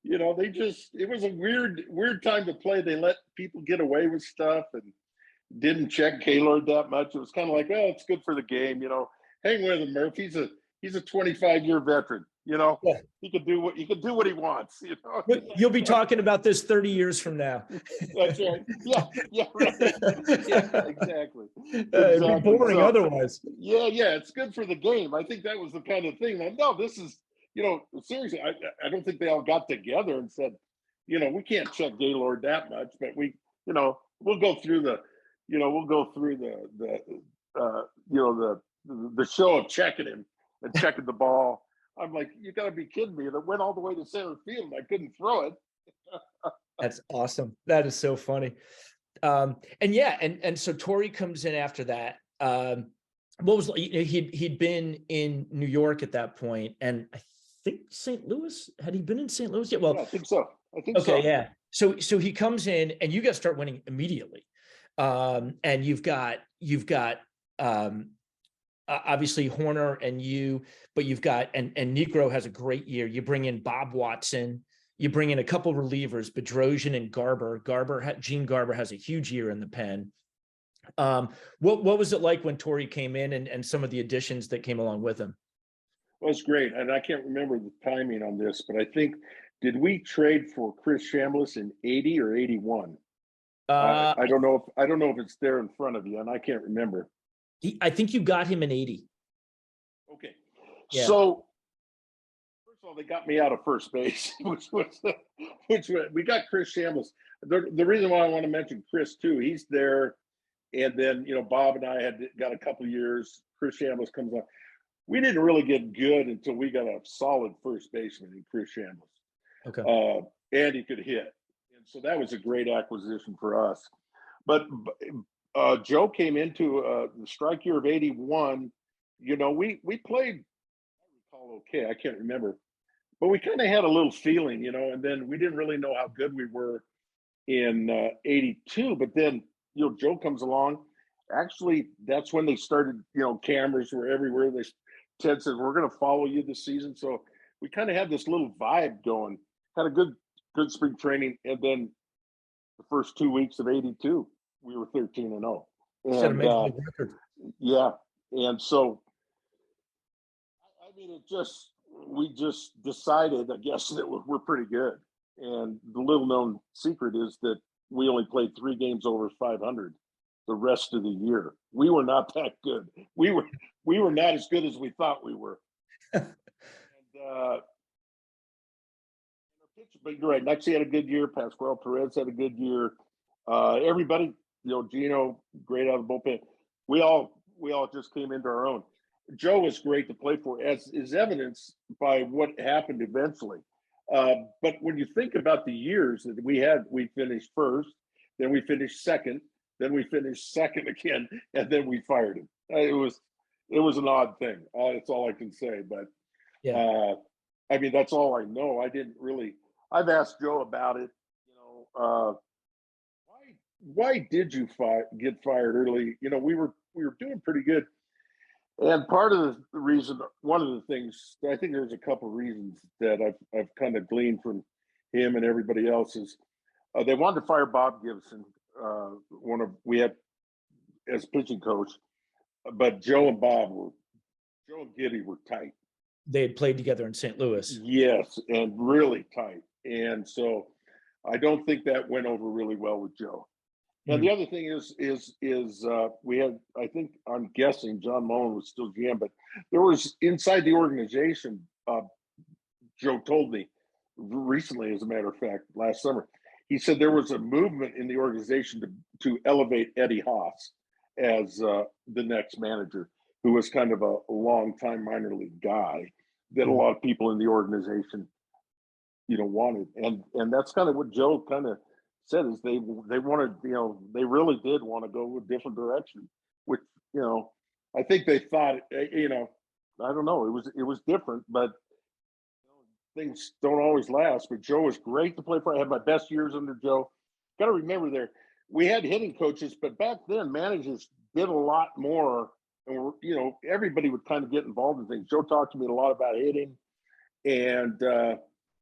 [SPEAKER 2] it was a weird time to play. They let people get away with stuff and didn't check Gaylord that much. It was kind of like, oh, it's good for the game, hang with him, Murph. He's a 25-year veteran. Yeah. He could do what he wants.
[SPEAKER 1] You'll be talking about this 30 years from now.
[SPEAKER 2] That's right. Yeah, right. Yeah, exactly.
[SPEAKER 1] It'd be boring otherwise.
[SPEAKER 2] Yeah, it's good for the game. I think that was the kind of thing. Like, no, this is, seriously. I don't think they all got together and said, we can't check Gaylord that much, but we'll go through the show of checking him and checking the ball. I'm like, you got to be kidding me. That went all the way to center field. I couldn't throw it.
[SPEAKER 1] That's awesome. That is so funny. And so Torrey comes in after that. What was he'd been in New York at that point, and I think St. Louis. Had he been in St. Louis yet? Well,
[SPEAKER 2] yeah, I think so.
[SPEAKER 1] Okay, yeah. So he comes in, and you got to start winning immediately. And you've got obviously Horner and you, but you've got and Niekro has a great year. You bring in Bob Watson. You bring in a couple relievers, Bedrosian and Garber. Gene Garber has a huge year in the pen. What was it like when Torrey came in and some of the additions that came along with him?
[SPEAKER 2] Well, it's great, and I can't remember the timing on this, but I think, did we trade for Chris Chambliss in 80 or 81? I don't know if it's there in front of you, and I can't remember.
[SPEAKER 1] I think you got him in 80.
[SPEAKER 2] Okay.
[SPEAKER 1] Yeah.
[SPEAKER 2] So first of all, they got me out of first base, which we got Chris Chambliss. The reason why I want to mention Chris too, he's there, and then Bob and I had got a couple of years. Chris Chambliss comes on. We didn't really get good until we got a solid first baseman in Chris Chambliss.
[SPEAKER 1] Okay.
[SPEAKER 2] And he could hit, and so that was a great acquisition for us. But Joe came into the strike year of 81. We played, I recall, okay, I can't remember, but we kind of had a little feeling, and then we didn't really know how good we were in 82. But then, Joe comes along. Actually, that's when they started, cameras were everywhere. Ted said, we're going to follow you this season. So we kind of had this little vibe going, had a good spring training. And then the first 2 weeks of 82, we were 13-0. And yeah. And so, I mean, we just decided, I guess, that we're pretty good. And the little known secret is that we only played 3 games over 500 the rest of the year. We were not that good. We were not as good as we thought we were. But you're right. Nexie had a good year. Pascual Perez had a good year. Everybody, Gino, great out of the bullpen. We all just came into our own. Joe was great to play for, as is evidenced by what happened eventually. But when you think about the years that we finished first, then we finished second, then we finished second again, and then we fired him. It was an odd thing. That's all I can say. But
[SPEAKER 1] yeah.
[SPEAKER 2] I mean, that's all I know. I didn't really. I've asked Joe about it. You know, why did you get fired early? You know, we were doing pretty good, and part of the reason, one of the things, I think there's a couple of reasons that I've kind of gleaned from him and everybody else is they wanted to fire Bob Gibson, we had as pitching coach, but Joe and Gibby were tight.
[SPEAKER 1] They had played together in St. Louis.
[SPEAKER 2] Yes, and really tight. And so I don't think that went over really well with Joe. And the other thing is we had, I think, I'm guessing John Mullen was still GM, but there was inside the organization, Joe told me recently, as a matter of fact, last summer, he said there was a movement in the organization to elevate Eddie Haas as the next manager, who was kind of a long-time minor league guy that a lot of people in the organization, you know, wanted. And that's kind of what Joe kind of said, is they wanted, you know, they really did want to go a different direction, which, you know, I think they thought, you know, I don't know, it was different, but things don't always last. But Joe was great to play for. I had my best years under Joe. Got to remember, there we had hitting coaches, but back then managers did a lot more, and you know, everybody would kind of get involved in things. Joe talked to me a lot about hitting, and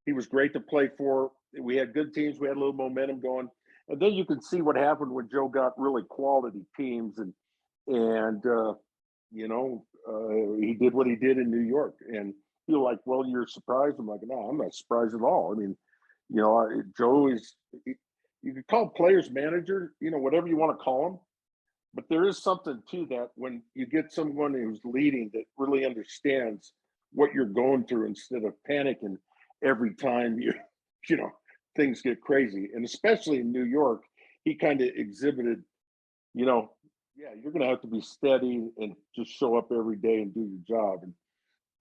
[SPEAKER 2] he was great to play for. We had good teams. We had a little momentum going, and then you can see what happened when Joe got really quality teams, and you know, he did what he did in New York. And you're like, well, you're surprised. I'm like, no, I'm not surprised at all. I mean, you know, Joe is. You could call players manager, you know, whatever you want to call them, but there is something to that when you get someone who's leading that really understands what you're going through, instead of panicking every time you know, things get crazy. And especially in New York, he kind of exhibited, you know, yeah, you're going to have to be steady and just show up every day and do your job,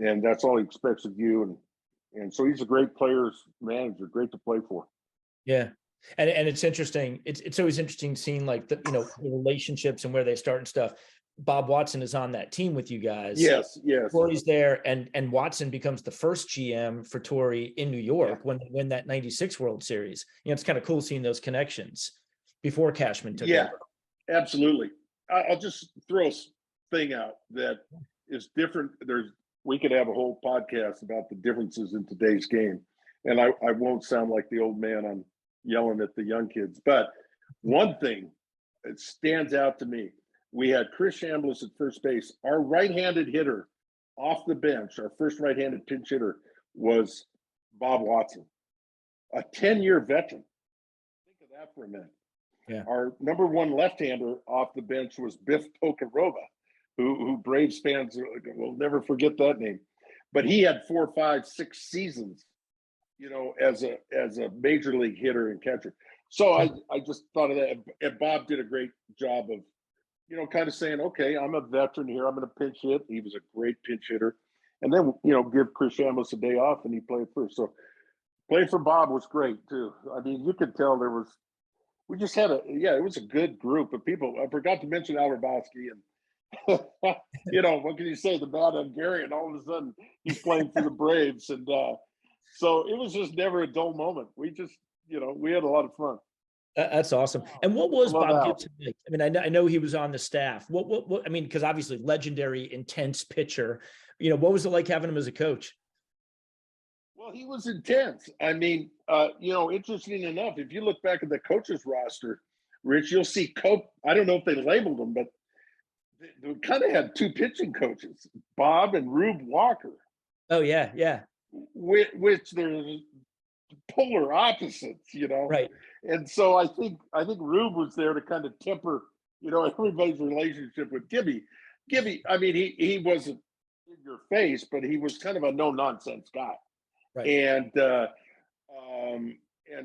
[SPEAKER 2] and that's all he expects of you. And so he's a great players manager, great to play for.
[SPEAKER 1] Yeah. And it's interesting. It's always interesting seeing, like, the, you know, the relationships and where they start and stuff. Bob Watson is on that team with you guys.
[SPEAKER 2] Yes.
[SPEAKER 1] Torrey's there, and Watson becomes the first GM for Torrey in New York when they win that 96 World Series. You know, it's kind of cool seeing those connections before Cashman took over.
[SPEAKER 2] Absolutely. I'll just throw a thing out that is different. We could have a whole podcast about the differences in today's game, and I won't sound like the old man on yelling at the young kids. But one thing that stands out to me, we had Chris Chambliss at first base. Our right-handed hitter off the bench, our first right-handed pinch hitter, was Bob Watson, a 10-year veteran. Think of that for a minute.
[SPEAKER 1] Yeah.
[SPEAKER 2] Our number one left-hander off the bench was Biff Pocaroba, who Braves fans will never forget that name. But he had 4, 5, 6 seasons, you know, as a major league hitter and catcher. So I just thought of that. And Bob did a great job of, you know, kind of saying, okay, I'm a veteran here, I'm going to pinch hit. He was a great pinch hitter. And then, you know, give Chris Chambliss a day off, and he played first. So playing for Bob was great too. I mean, you could tell we just had it was a good group of people. I forgot to mention Albert Bosky, and you know, what can you say? The bad Hungarian, all of a sudden he's playing for the Braves. And so it was just never a dull moment. We just, you know, we had a lot of fun.
[SPEAKER 1] That's awesome. And what was Bob Gibson like? I mean, I know he was on the staff. What I mean, because obviously legendary, intense pitcher. You know, what was it like having him as a coach?
[SPEAKER 2] Well, he was intense. I mean, you know, interesting enough, if you look back at the coaches roster, Rich, you'll see I don't know if they labeled them, but they kind of had 2 pitching coaches, Bob and Rube Walker.
[SPEAKER 1] Oh yeah.
[SPEAKER 2] Which they're polar opposites, you know.
[SPEAKER 1] Right.
[SPEAKER 2] And so I think Rube was there to kind of temper, you know, everybody's relationship with Gibby. I mean, he wasn't in your face, but he was kind of a no nonsense guy. Right. And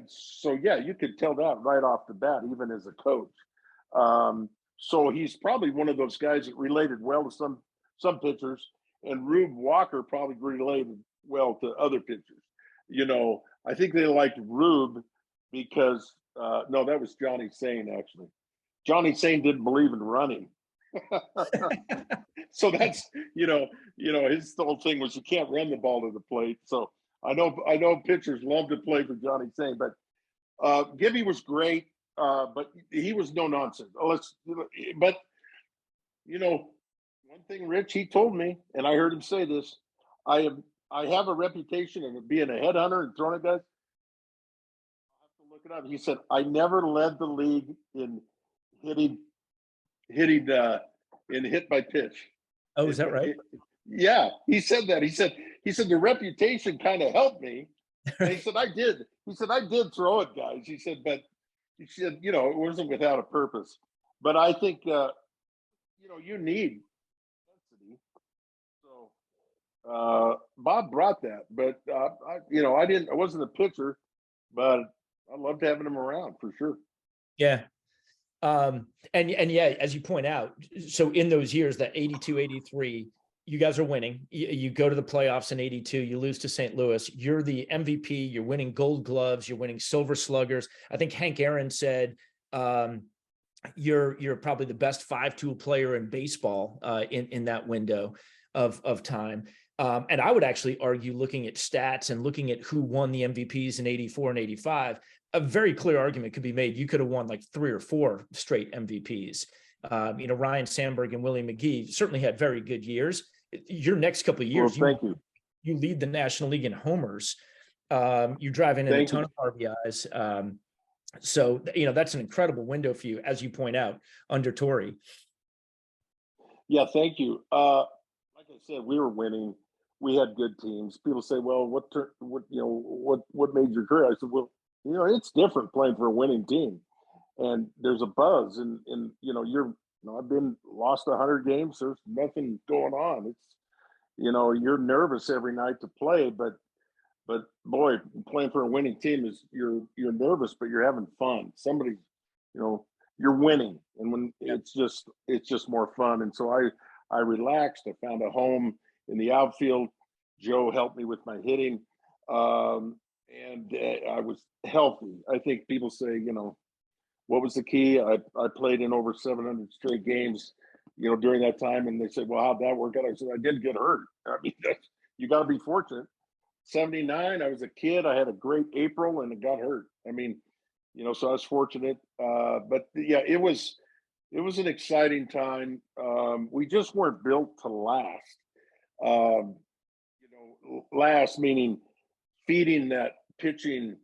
[SPEAKER 2] so yeah, you could tell that right off the bat, even as a coach. So he's probably one of those guys that related well to some pitchers, and Rube Walker probably related well to other pitchers. You know, I think they liked Rube because no, that was Johnny Sane, actually. Johnny Sane didn't believe in running. So that's, you know, his whole thing was you can't run the ball to the plate. So I know pitchers love to play for Johnny Sain, but Gibby was great, but he was no nonsense. But you know, one thing, Rich, he told me, and I heard him say this: I have a reputation of being a headhunter and throwing at guys. I have to look it up. He said I never led the league in hitting in hit by pitch.
[SPEAKER 1] Oh, is that right?
[SPEAKER 2] Yeah, he said that. He said the reputation kind of helped me. And he said I did. He said I did throw it, guys. He said, but he said, you know, it wasn't without a purpose. But I think you know, you need intensity. So Bob brought that, but you know, I wasn't a pitcher, but I loved having him around for sure.
[SPEAKER 1] Yeah. And yeah, as you point out, so in those years, that 82, 83, you guys are winning. You go to the playoffs in 82, you lose to St. Louis. You're the MVP. You're winning Gold Gloves. You're winning Silver Sluggers. I think Hank Aaron said you're probably the best 5-tool player in baseball in that window of time. And I would actually argue, looking at stats and looking at who won the MVPs in 84 and 85, a very clear argument could be made. You could have won like 3 or 4 straight MVPs. You know, Ryan Sandberg and Willie McGee certainly had very good years. Your next couple of years,
[SPEAKER 2] well, thank you.
[SPEAKER 1] You lead the National League in homers. You're driving in a ton of RBIs. So, you know, that's an incredible window for you, as you point out, under Torrey.
[SPEAKER 2] Yeah, thank you. Like I said, we were winning. We had good teams. People say, "Well, what made your career?" I said, "Well, you know, it's different playing for a winning team, and there's a buzz, and you know, I've been lost 100 games. There's nothing going on. It's, you know, you're nervous every night to play, but boy, playing for a winning team is you're nervous, but you're having fun. Somebody, you know, you're winning, and when it's just more fun. And so I relaxed. I found a home in the outfield. Joe helped me with my hitting, and I was healthy. I think people say, you know, what was the key? I played in over 700 straight games, you know, during that time, and they said, well, how'd that work out? I said, I didn't get hurt. I mean, you got to be fortunate. 79, I was a kid. I had a great April, and it got hurt. I mean, you know, so I was fortunate. But yeah, it was an exciting time. We just weren't built to last. You know, last meaning feeding that pitching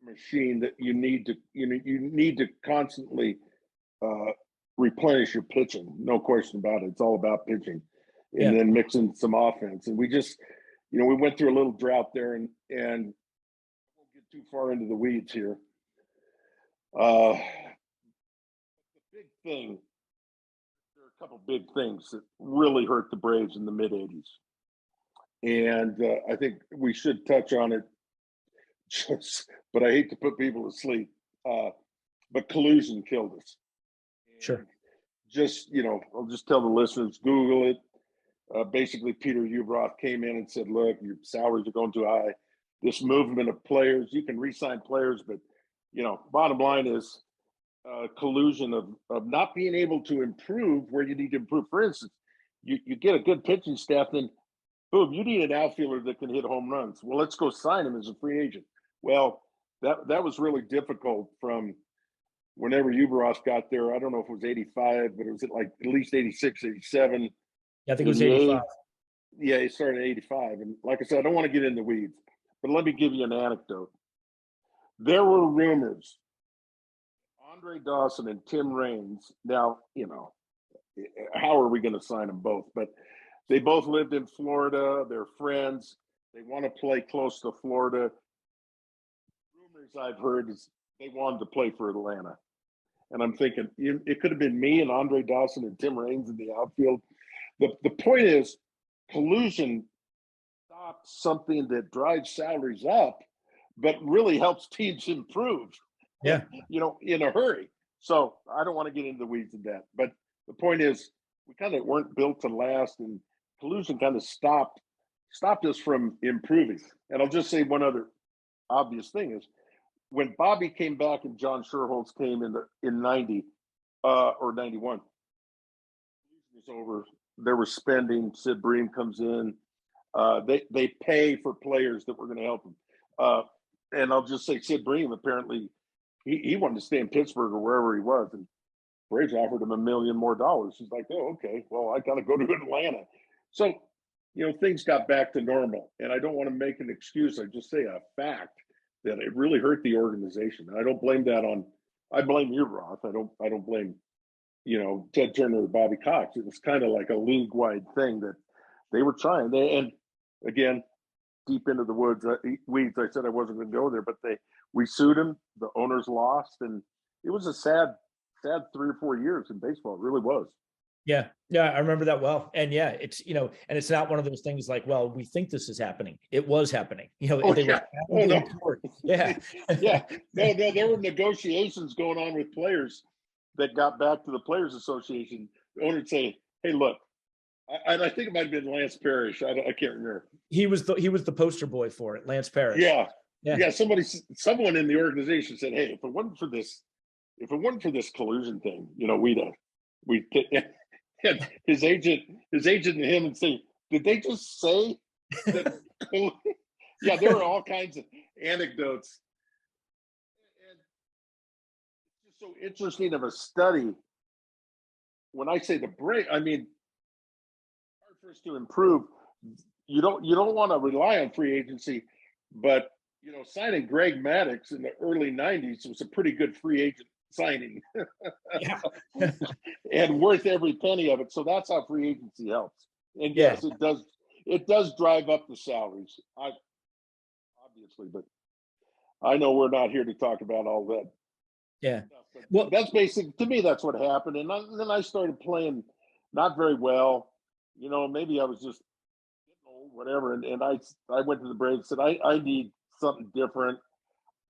[SPEAKER 2] machine that you need to constantly replenish your pitching. No question about it. It's all about pitching, and then mixing some offense. And we just, you know, we went through a little drought there, and I won't get too far into the weeds here. The big thing, there are a couple big things that really hurt the Braves in the mid 80s. And I think we should touch on it, but I hate to put people to sleep. But collusion killed us. And
[SPEAKER 1] sure.
[SPEAKER 2] Just, you know, I'll just tell the listeners, Google it. Basically, Peter Ueberroth came in and said, look, your salaries are going too high. This movement of players, you can re-sign players, but, you know, bottom line is collusion of not being able to improve where you need to improve. For instance, you get a good pitching staff, then boom, you need an outfielder that can hit home runs. Well, let's go sign him as a free agent. Well, that was really difficult from whenever Ueberroth got there. I don't know if it was 85, but it was like at least 86, 87.
[SPEAKER 1] Yeah, I think it was 85.
[SPEAKER 2] Yeah, he started at 85. And like I said, I don't want to get in the weeds, but let me give you an anecdote. There were rumors, Andre Dawson and Tim Raines. Now, you know, how are we going to sign them both? But they both lived in Florida. They're friends. They want to play close to Florida. Rumors I've heard is they wanted to play for Atlanta. And I'm thinking it could have been me and Andre Dawson and Tim Raines in the outfield. The point is, collusion stops something that drives salaries up, but really helps teams improve.
[SPEAKER 1] Yeah.
[SPEAKER 2] You know, in a hurry. So I don't want to get into the weeds of that. But the point is, we kind of weren't built to last, and collusion kind of stopped us from improving. And I'll just say one other obvious thing is when Bobby came back and John Sherholtz came in 90 or 91, it was over. There was spending. Sid Bream comes in. They pay for players that were going to help them. And I'll just say Sid Bream, apparently he wanted to stay in Pittsburgh or wherever he was, and Braves offered him $1 million more. He's like, oh, okay, well, I got to go to Atlanta. So, things got back to normal. And I don't want to make an excuse. I just say a fact that it really hurt the organization. And I don't blame that I blame you, Roth. I don't blame, Ted Turner or Bobby Cox. It was kind of like a league-wide thing that they were trying. And again, deep into the weeds, I said I wasn't going to go there, but we sued him. The owners lost, and it was a sad 3 or 4 years in baseball. It really was.
[SPEAKER 1] Yeah. I remember that well. And yeah, it's, and it's not one of those things like, well, we think this is happening. It was happening.
[SPEAKER 2] Oh,
[SPEAKER 1] they
[SPEAKER 2] yeah.
[SPEAKER 1] were
[SPEAKER 2] no.
[SPEAKER 1] Yeah.
[SPEAKER 2] Yeah. No, there were negotiations going on with players that got back to the Players Association. The owner would say, hey, look, I think it might have been Lance Parrish. I can't remember.
[SPEAKER 1] He was the poster boy for it, Lance Parrish.
[SPEAKER 2] Yeah. Someone in the organization said, hey, if it wasn't for this collusion thing, we'd and his agent and him and say, did they just say that? Yeah, there were all kinds of anecdotes. And it's just so interesting of a study. When I say the break, I mean, hard for us to improve. You don't want to rely on free agency, but signing Greg Maddux in the early '90s was a pretty good free agent signing.
[SPEAKER 1] Yeah.
[SPEAKER 2] And worth every penny of it. So that's how free agency helps. And yes, it does drive up the salaries. Obviously, but I know we're not here to talk about all that.
[SPEAKER 1] Yeah.
[SPEAKER 2] Well, that's basic to me. That's what happened. And then I started playing not very well. Maybe I was just getting old, whatever. And I went to the Braves and said, I need something different.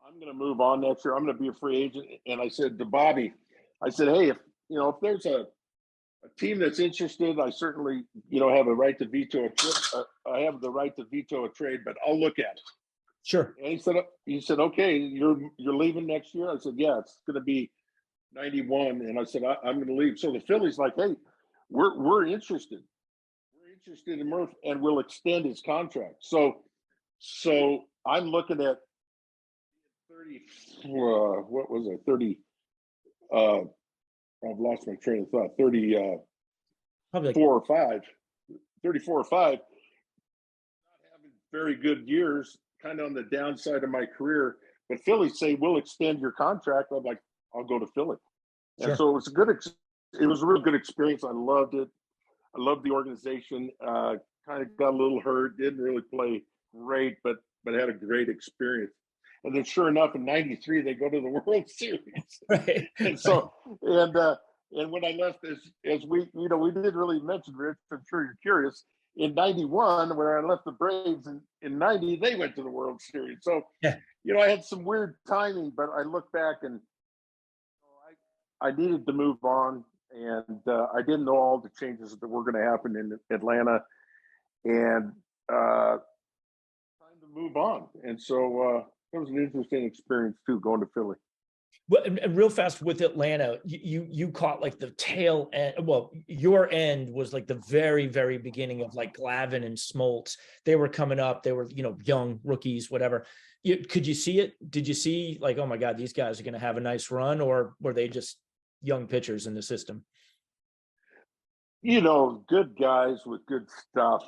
[SPEAKER 2] I'm going to move on next year. I'm going to be a free agent. And I said to Bobby, I said, hey, if there's a team that's interested, I certainly, have a right to veto I have the right to veto a trade, but I'll look at it.
[SPEAKER 1] Sure.
[SPEAKER 2] And he said, okay, you're leaving next year? I said, yeah, it's going to be 91. And I said, I'm going to leave. So the Phillies like, hey, we're interested. We're interested in Murph, and we'll extend his contract. So I'm looking at 30, what was it? 30, I've lost my train of thought. 30,
[SPEAKER 1] probably like
[SPEAKER 2] 4 or 5, 34 or 5. Not having very good years, kind of on the downside of my career. But Philly say, we'll extend your contract. I'm like, I'll go to Philly.
[SPEAKER 1] Sure.
[SPEAKER 2] And so it was a real good experience. I loved it. I loved the organization. Kind of got a little hurt, didn't really play great, but had a great experience. And then sure enough, in '93, they go to the World Series.
[SPEAKER 1] Right.
[SPEAKER 2] And so, and when I left, as we didn't really mention, Rich, I'm sure you're curious, in '91, when I left the Braves, in '90, they went to the World Series. So,
[SPEAKER 1] yeah.
[SPEAKER 2] I had some weird timing, but I look back and I needed to move on. And I didn't know all the changes that were going to happen in Atlanta. And time to move on. And so it was an interesting experience, too, going to Philly.
[SPEAKER 1] Well, and real fast with Atlanta, you caught like the tail end. Well, your end was like the very, very beginning of like Glavine and Smoltz. They were coming up. They were, young rookies, whatever. Could you see it? Did you see like, oh my God, these guys are going to have a nice run, or were they just young pitchers in the system?
[SPEAKER 2] Good guys with good stuff.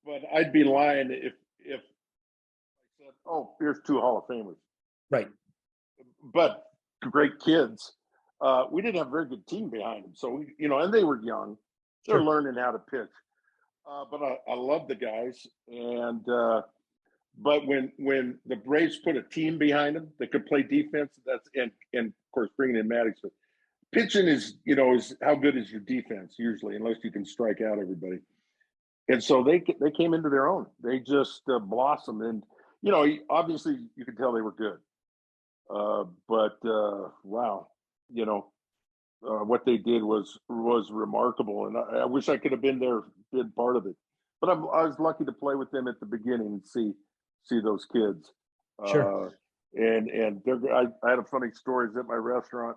[SPEAKER 2] But I'd be lying if I said, oh, here's 2 Hall of Famers.
[SPEAKER 1] Right.
[SPEAKER 2] But great kids. We didn't have a very good team behind them. So, and they were young. They're learning how to pitch. But I love the guys. And but when the Braves put a team behind them that could play defense, and of course bringing in Maddux, but pitching is how good is your defense usually, unless you can strike out everybody. And so they came into their own. They just blossomed, and obviously you could tell they were good. But wow, what they did was remarkable, and I wish I could have been there, been part of it. But I was lucky to play with them at the beginning and see those kids.
[SPEAKER 1] Sure.
[SPEAKER 2] And I had a funny story. At my restaurant,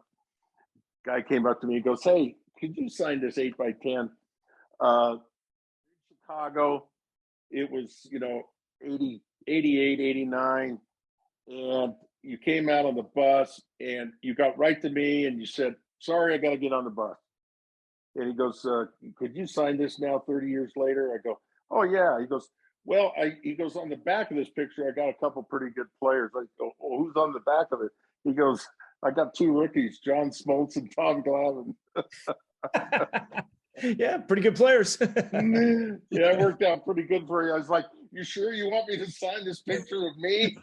[SPEAKER 2] guy came up to me and goes, "Hey, could you sign this 8x10? Chicago. It was, 80, 88, 89. And you came out on the bus and you got right to me and you said, sorry, I got to get on the bus. And he goes, could you sign this now 30 years later? I go, oh, yeah. He goes, well, he goes, on the back of this picture, I got a couple pretty good players. I go, oh, who's on the back of it? He goes, I got two rookies, John Smoltz and Tom Glavine.
[SPEAKER 1] Yeah, pretty good players.
[SPEAKER 2] Yeah, it worked out pretty good for you. I was like, you sure you want me to sign this picture of me?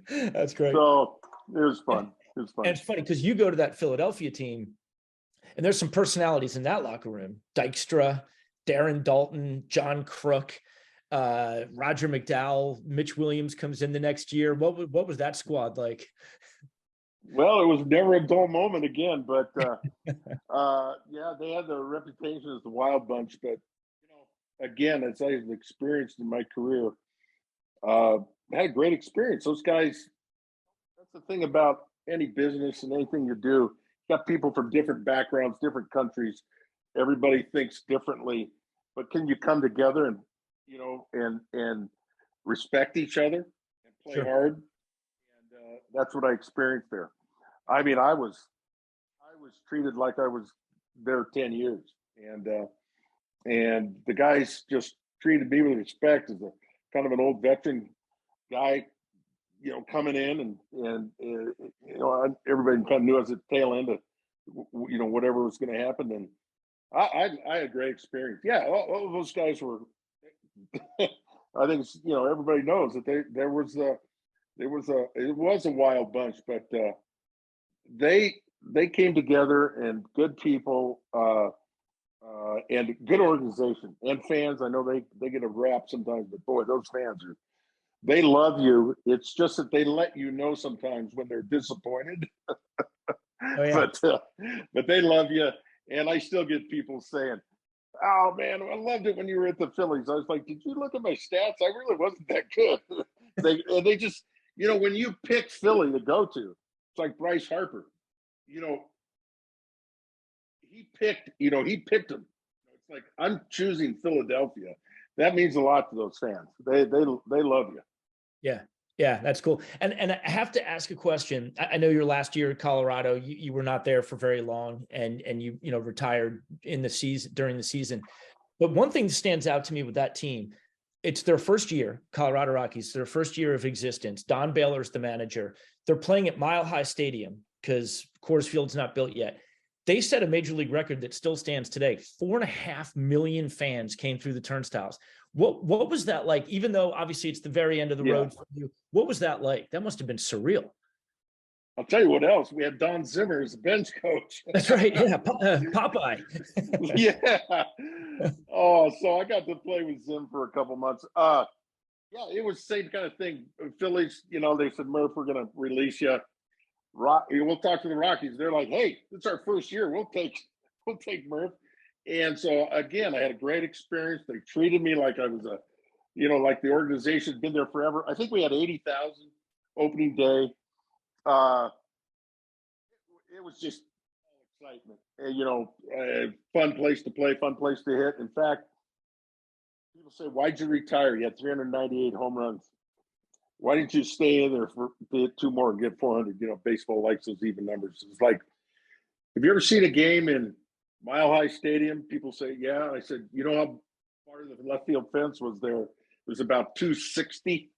[SPEAKER 1] That's great.
[SPEAKER 2] So it was fun. It was fun.
[SPEAKER 1] And it's funny because you go to that Philadelphia team and there's some personalities in that locker room. Dykstra, Darren Dalton, John Crook, Roger McDowell, Mitch Williams comes in the next year. What was that squad like?
[SPEAKER 2] Well, it was never a dull moment again, but yeah, they had the reputation as the wild bunch. But again, as I've experienced in my career, I had a great experience. Those guys. That's the thing about any business and anything you do. You got people from different backgrounds, different countries. Everybody thinks differently, but can you come together and and respect each other and play
[SPEAKER 1] Sure.
[SPEAKER 2] hard? And that's what I experienced there. I mean, I was treated like I was there 10 years, and the guys just treated me with respect as a kind of an old veteran guy, coming in, and everybody kind of knew I was at the tail end of whatever was going to happen, and I had a great experience. Yeah, all of those guys were. I think everybody knows that it was a wild bunch, but they came together, and good people, and good organization and fans. I know they get a rap sometimes, but boy, those fans they love you. It's just that they let you know sometimes when they're disappointed.
[SPEAKER 1] Oh, yeah.
[SPEAKER 2] But they love you, and I still get people saying, "Oh man, I loved it when you were at the Phillies." I was like, "Did you look at my stats? I really wasn't that good." they just, when you pick Philly to go to, it's like Bryce Harper. He picked them. It's like, I'm choosing Philadelphia. That means a lot to those fans. They love you.
[SPEAKER 1] Yeah, that's cool. And I have to ask a question. I know your last year at Colorado, you were not there for very long, and you retired in the season during the season. But one thing that stands out to me with that team, it's their first year, Colorado Rockies, their first year of existence. Don Baylor's the manager. They're playing at Mile High Stadium because Coors Field's not built yet. They set a major league record that still stands today. 4.5 million fans came through the turnstiles. What was that like? Even though obviously it's the very end of the road for you, what was that like? That must have been surreal.
[SPEAKER 2] I'll tell you what else. We had Don Zimmer as the bench coach.
[SPEAKER 1] That's right. Yeah, Popeye.
[SPEAKER 2] Yeah. Oh, so I got to play with Zim for a couple months. Yeah, it was the same kind of thing. Phillies, they said, Murph, we're going to release you. We'll talk to the Rockies. They're like, hey, it's our first year. We'll take Murph. And so again, I had a great experience. They treated me like I was like the organization had been there forever. I think we had 80,000 opening day. It was just excitement. Fun place to play, fun place to hit. In fact, people say, why'd you retire? You had 398 home runs. Why didn't you stay in there for two more and get 400? Baseball likes those even numbers. It's like, have you ever seen a game in Mile High Stadium? People say, yeah. I said, how far the left field fence was there? It was about 260.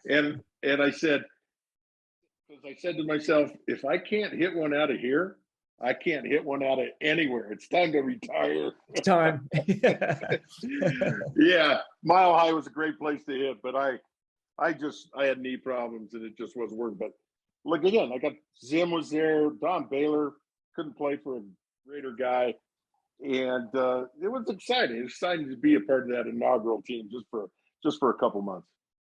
[SPEAKER 2] and I said, because I said to myself, if I can't hit one out of here, I can't hit one out of anywhere. It's time to retire.
[SPEAKER 1] It's time.
[SPEAKER 2] Yeah, Mile High was a great place to hit, but I had knee problems and it just wasn't working. But look, again, I got Zim was there, Don Baylor couldn't play for a greater guy, and it was exciting. It was exciting to be a part of that inaugural team just for a couple months.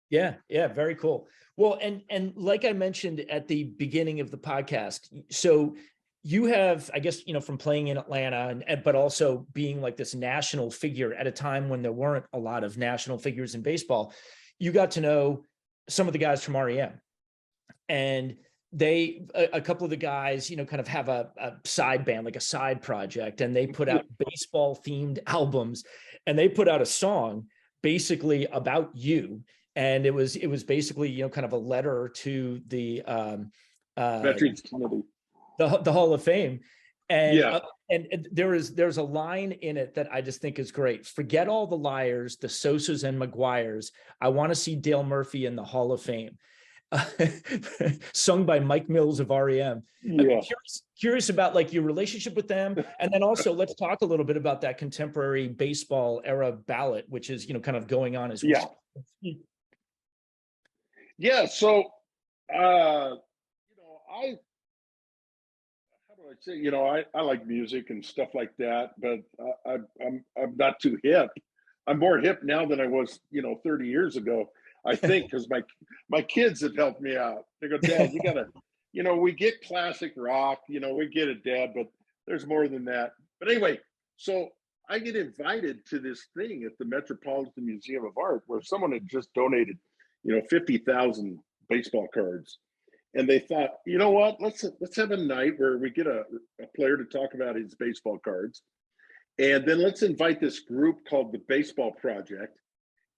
[SPEAKER 1] Yeah, very cool. Well, and like I mentioned at the beginning of the podcast, so you have, I guess, from playing in Atlanta but also being like this national figure at a time when there weren't a lot of national figures in baseball, you got to know some of the guys from REM. And a couple of the guys, kind of have a side band, like a side project, and they put out baseball themed albums, and they put out a song basically about you. And it was basically, kind of a letter to the
[SPEAKER 2] Veterans Committee,
[SPEAKER 1] the Hall of Fame. And
[SPEAKER 2] yeah.
[SPEAKER 1] And there's a line in it that I just think is great. Forget all the liars, the Sosas and McGuires. I want to see Dale Murphy in the Hall of Fame. Sung by Mike Mills of REM.
[SPEAKER 2] Yeah.
[SPEAKER 1] Curious about like your relationship with them, and then also let's talk a little bit about that contemporary baseball era ballot, which is kind of going on as well.
[SPEAKER 2] Yeah. So, I how do I say? I like music and stuff like that, but I'm not too hip. I'm more hip now than I was 30 years ago. I think because my kids have helped me out. They go, Dad, you gotta, we get classic rock, we get it, Dad, but there's more than that. But anyway, so I get invited to this thing at the Metropolitan Museum of Art where someone had just donated, 50,000 baseball cards. And they thought, you know what, let's have a night where we get a player to talk about his baseball cards. And then let's invite this group called the Baseball Project.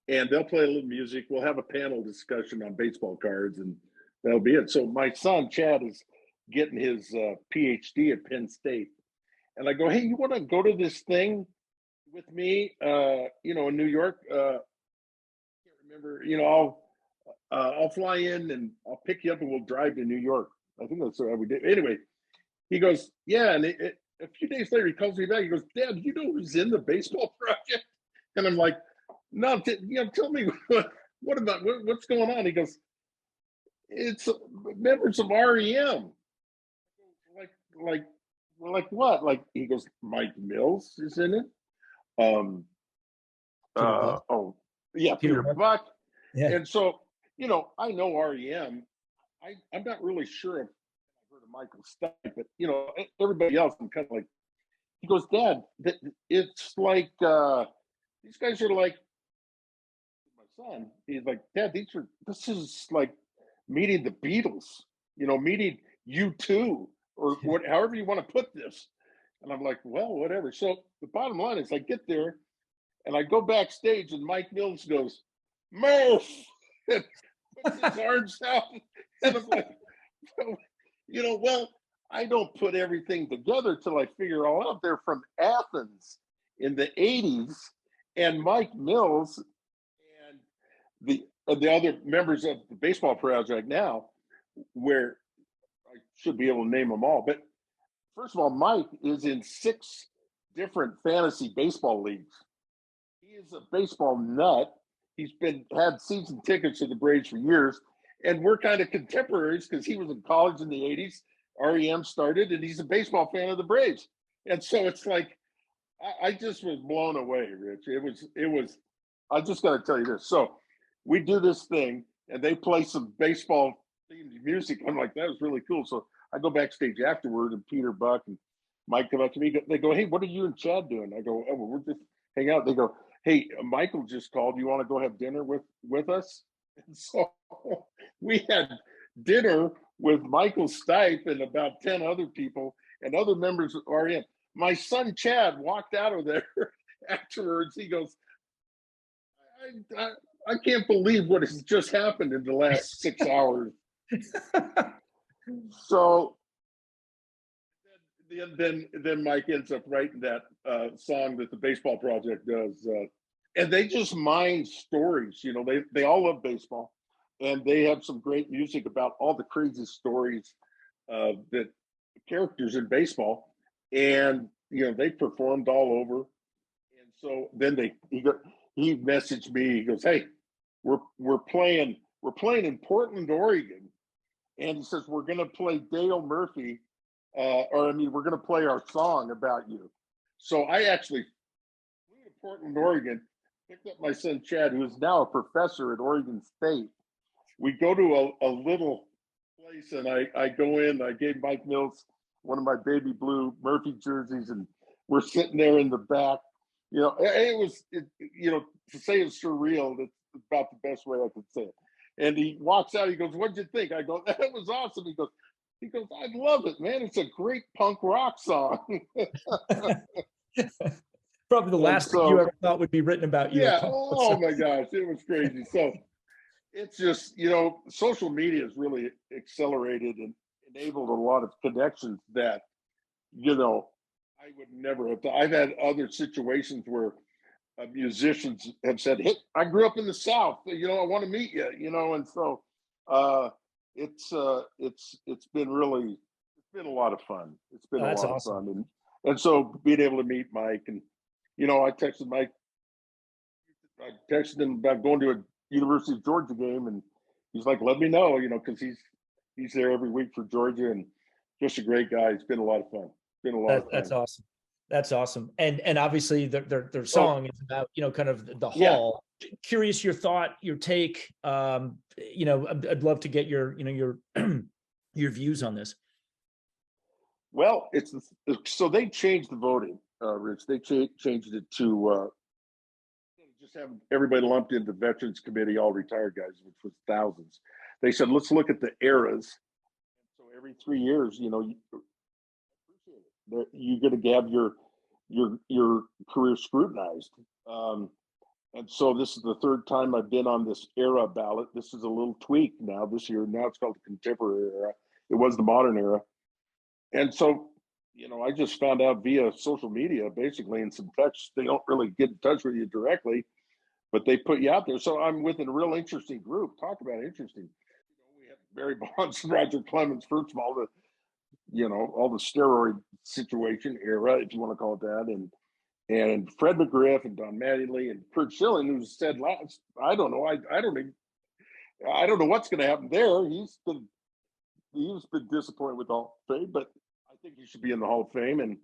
[SPEAKER 2] And they'll play a little music. We'll have a panel discussion on baseball cards, and that'll be it. So my son, Chad, is getting his PhD at Penn State. And I go, hey, you want to go to this thing with me, in New York? I can't remember. I'll fly in and I'll pick you up and we'll drive to New York. I think that's what we did. Anyway, he goes, yeah. And a few days later, he calls me back. He goes, Dad, do you know who's in the Baseball Project? And I'm like, no, tell me what's going on. He goes, it's members of REM. Like what? Like he goes, Mike Mills is in it. Peter Buck.
[SPEAKER 1] Yeah.
[SPEAKER 2] And so, I know REM. I'm not really sure if I've heard of Michael Stipe, but everybody else, I'm kind of like, he goes, Dad, it's like these guys are like, son, he's like, Dad, this is like meeting the Beatles, meeting U2 or however you want to put this. And I'm like, well, whatever. So the bottom line is I get there and I go backstage and Mike Mills goes, Murph, and puts his arms out. And I'm like, well, I don't put everything together till I figure it all out. They're from Athens in the 80s, and Mike Mills the other members of the Baseball Project now, where I should be able to name them all. But first of all, Mike is in 6 different fantasy baseball leagues. He is a baseball nut. He's had season tickets to the Braves for years. And we're kind of contemporaries because he was in college in the 80s. REM started, and he's a baseball fan of the Braves. And so it's like, I just was blown away, Rich. It was, I just got to tell you this. So we do this thing and they play some baseball themed music. I'm like, that was really cool. So I go backstage afterward and Peter Buck and Mike come up to me. They go, hey, what are you and Chad doing? I go, oh, well, we're just hanging out. They go, hey, Michael just called. You want to go have dinner with us? And so we had dinner with Michael Stipe and about 10 other people and other members of REM. My son, Chad, walked out of there afterwards. He goes, I can't believe what has just happened in the last 6 hours. So then Mike ends up writing that song that the Baseball Project does, and they just mine stories. They all love baseball, and they have some great music about all the crazy stories that characters in baseball, and they performed all over. And so then he messaged me. He goes, hey, we're playing in Portland, Oregon, and he says we're going to play Dale Murphy, we're going to play our song about you. So I actually flew to Portland, Oregon, picked up my son Chad, who is now a professor at Oregon State. We go to a little place, and I go in. I gave Mike Mills one of my baby blue Murphy jerseys, and we're sitting there in the back. To say it's surreal, that's about the best way I could say it. And he walks out, he goes, what'd you think? I go, that was awesome. He goes, He goes, I love it, man. It's a great punk rock song.
[SPEAKER 1] Probably the
[SPEAKER 2] And
[SPEAKER 1] last thing you
[SPEAKER 2] so,
[SPEAKER 1] ever thought would be written about you.
[SPEAKER 2] yeah, oh my gosh, it was crazy. So it's just, social media has really accelerated and enabled a lot of connections that, I would never have. I've had other situations where musicians have said, "Hey, I grew up in the South. I want to meet you." And so uh, it's been a lot of fun. It's been
[SPEAKER 1] Oh,
[SPEAKER 2] a
[SPEAKER 1] that's
[SPEAKER 2] lot of
[SPEAKER 1] awesome.
[SPEAKER 2] fun, and so being able to meet Mike, and I texted Mike. I texted him about going to a University of Georgia game, and he's like, "Let me know," because he's there every week for Georgia, and just a great guy. It's been a lot of fun. It's been a lot of
[SPEAKER 1] That's
[SPEAKER 2] fun.
[SPEAKER 1] awesome. That's awesome. And obviously their
[SPEAKER 2] Oh,
[SPEAKER 1] song is about, kind of the
[SPEAKER 2] yeah.
[SPEAKER 1] hall. Curious your thought, your take. I'd love to get your, your your views on this.
[SPEAKER 2] Well, so they changed the voting, Rich. They changed it to just have everybody lumped into the Veterans Committee, all retired guys, which was thousands. They said, let's look at the eras. So every 3 years, you're going to have your career scrutinized. And so this is the third time I've been on this era ballot. This is a little tweak now this year. Now it's called the contemporary era. It was the modern era. And so, I just found out via social media, basically, in some text. They don't really get in touch with you directly, but they put you out there. So I'm with a real interesting group. Talk about interesting. We have Barry Bonds and Roger Clemens, first of all, all the steroid situation era, if you want to call it that, and Fred McGriff and Don Mattingly and Kurt Schilling, who said last, I don't know, I don't know what's going to happen there. He's been disappointed with the Hall of Fame, but I think he should be in the Hall of Fame. And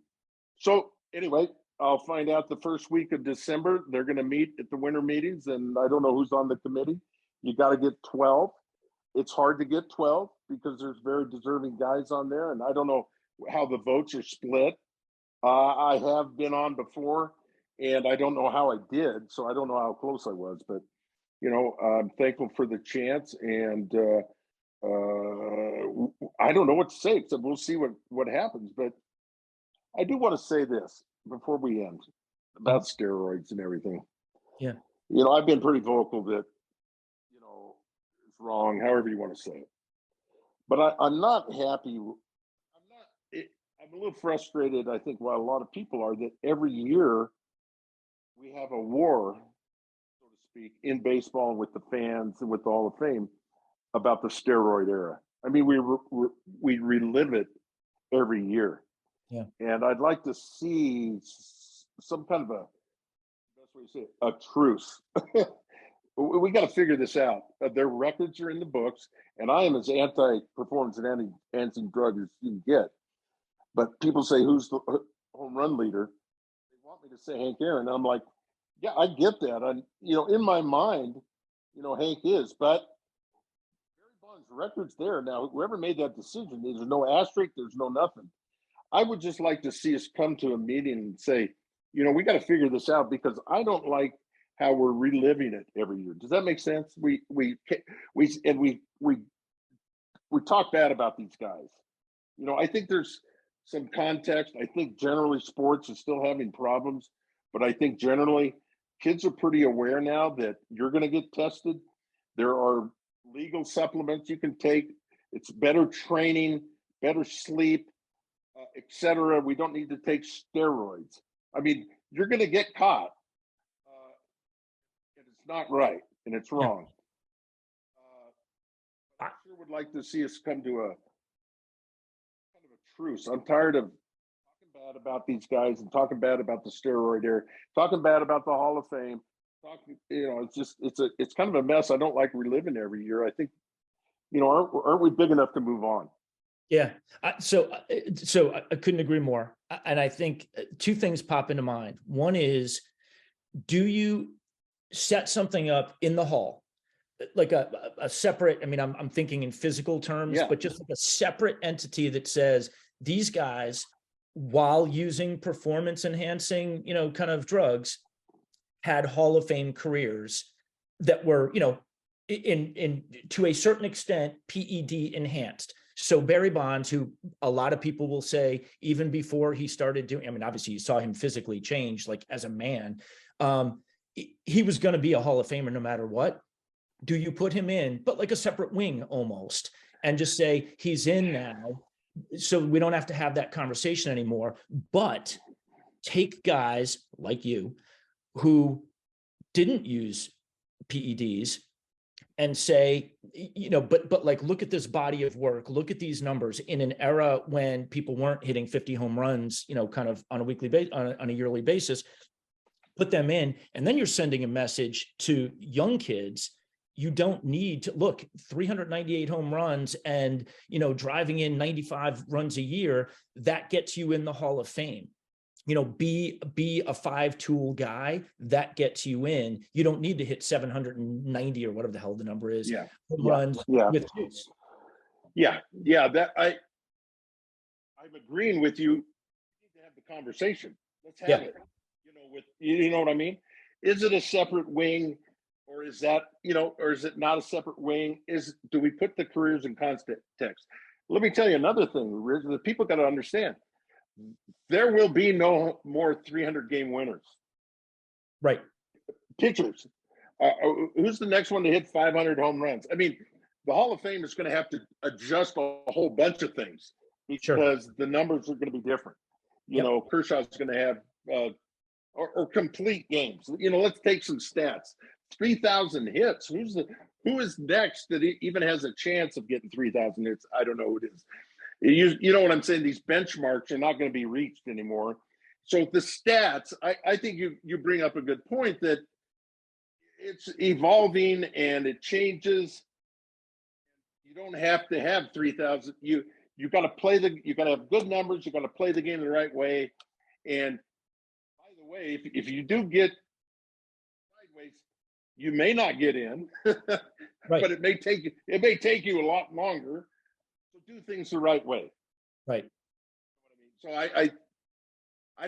[SPEAKER 2] so anyway, I'll find out the first week of December. They're going to meet at the winter meetings, and I don't know who's on the committee. You got to get 12. It's hard to get 12 because there's very deserving guys on there, and I don't know how the votes are split. I have been on before, and I don't know how I did, so I don't know how close I was, but I'm thankful for the chance, and I don't know what to say, except we'll see what happens. But I do want to say this before we end about steroids and everything.
[SPEAKER 1] Yeah.
[SPEAKER 2] I've been pretty vocal that it's wrong, however you want to say it. But I'm not happy. I'm a little frustrated, I think, while a lot of people are, that every year we have a war, so to speak, in baseball with the fans and with the Hall of Fame about the steroid era. I mean, we relive it every year.
[SPEAKER 1] Yeah.
[SPEAKER 2] And I'd like to see some kind of best way to say it, a truce. We got to figure this out. Their records are in the books, and I am as anti-performance and anti-enhancing drug as you can get. But people say, who's the home run leader? They want me to say Hank Aaron. I'm like, yeah, I get that. And in my mind, Hank is, but Barry Bonds' record's there. Now, whoever made that decision, there's no asterisk, there's no nothing. I would just like to see us come to a meeting and say, we got to figure this out, because I don't like how we're reliving it every year. Does that make sense? We talk bad about these guys. I think there's some context. I think generally sports is still having problems, but I think generally kids are pretty aware now that you're going to get tested. There are legal supplements you can take. It's better training, better sleep, etc. We don't need to take steroids. I mean, you're going to get caught, and it's not right, and it's wrong. I sure would like to see us come to a kind of a truce. I'm tired of talking bad about these guys and talking bad about the steroid era, talking bad about the Hall of Fame. It's kind of a mess. I don't like reliving every year. I think, aren't we big enough to move on?
[SPEAKER 1] Yeah. So I couldn't agree more. And I think two things pop into mind. One is, do you set something up in the hall, like a separate, I mean, I'm thinking in physical terms,
[SPEAKER 2] Yeah.
[SPEAKER 1] but just like a separate entity that says these guys, while using performance enhancing, kind of drugs, had Hall of Fame careers that were, in to a certain extent, PED enhanced. So Barry Bonds, who a lot of people will say, even before he started doing, I mean, obviously you saw him physically change, like as a man, he was going to be a Hall of Famer no matter what. Do you put him in, but like a separate wing almost, and just say he's in now, so we don't have to have that conversation anymore, but take guys like you who didn't use PEDs and say, but like, look at this body of work, look at these numbers in an era when people weren't hitting 50 home runs, kind of on a weekly basis, on a yearly basis, put them in. And then you're sending a message to young kids. You don't need to look 398 home runs and, driving in 95 runs a year. That gets you in the Hall of Fame. Be a 5-tool guy that gets you in. You don't need to hit 790 or whatever the hell the number is. Runs with twos.
[SPEAKER 2] That I'm agreeing with you. We need to have the conversation. Let's have it. You know what I mean? Is it a separate wing, or is that, or is it not a separate wing? Do we put the careers in context? Let me tell you another thing, Rich, that people got to understand. There will be no more 300-game winners.
[SPEAKER 1] Right.
[SPEAKER 2] Pitchers. Who's the next one to hit 500 home runs? I mean, the Hall of Fame is going to have to adjust a whole bunch of things because the numbers are going to be different. Kershaw's going to have or complete games. Let's take some stats. 3,000 hits. Who is next that even has a chance of getting 3,000 hits? I don't know who it is. You know what I'm saying? These benchmarks are not going to be reached anymore. So the stats, I think you bring up a good point that it's evolving and it changes. You don't have to have 3,000. You got to you got to have good numbers. You got to play the game the right way. And by the way, if you do get sideways, you may not get in, but it may take you a lot longer. Do things the right way.
[SPEAKER 1] Right.
[SPEAKER 2] So I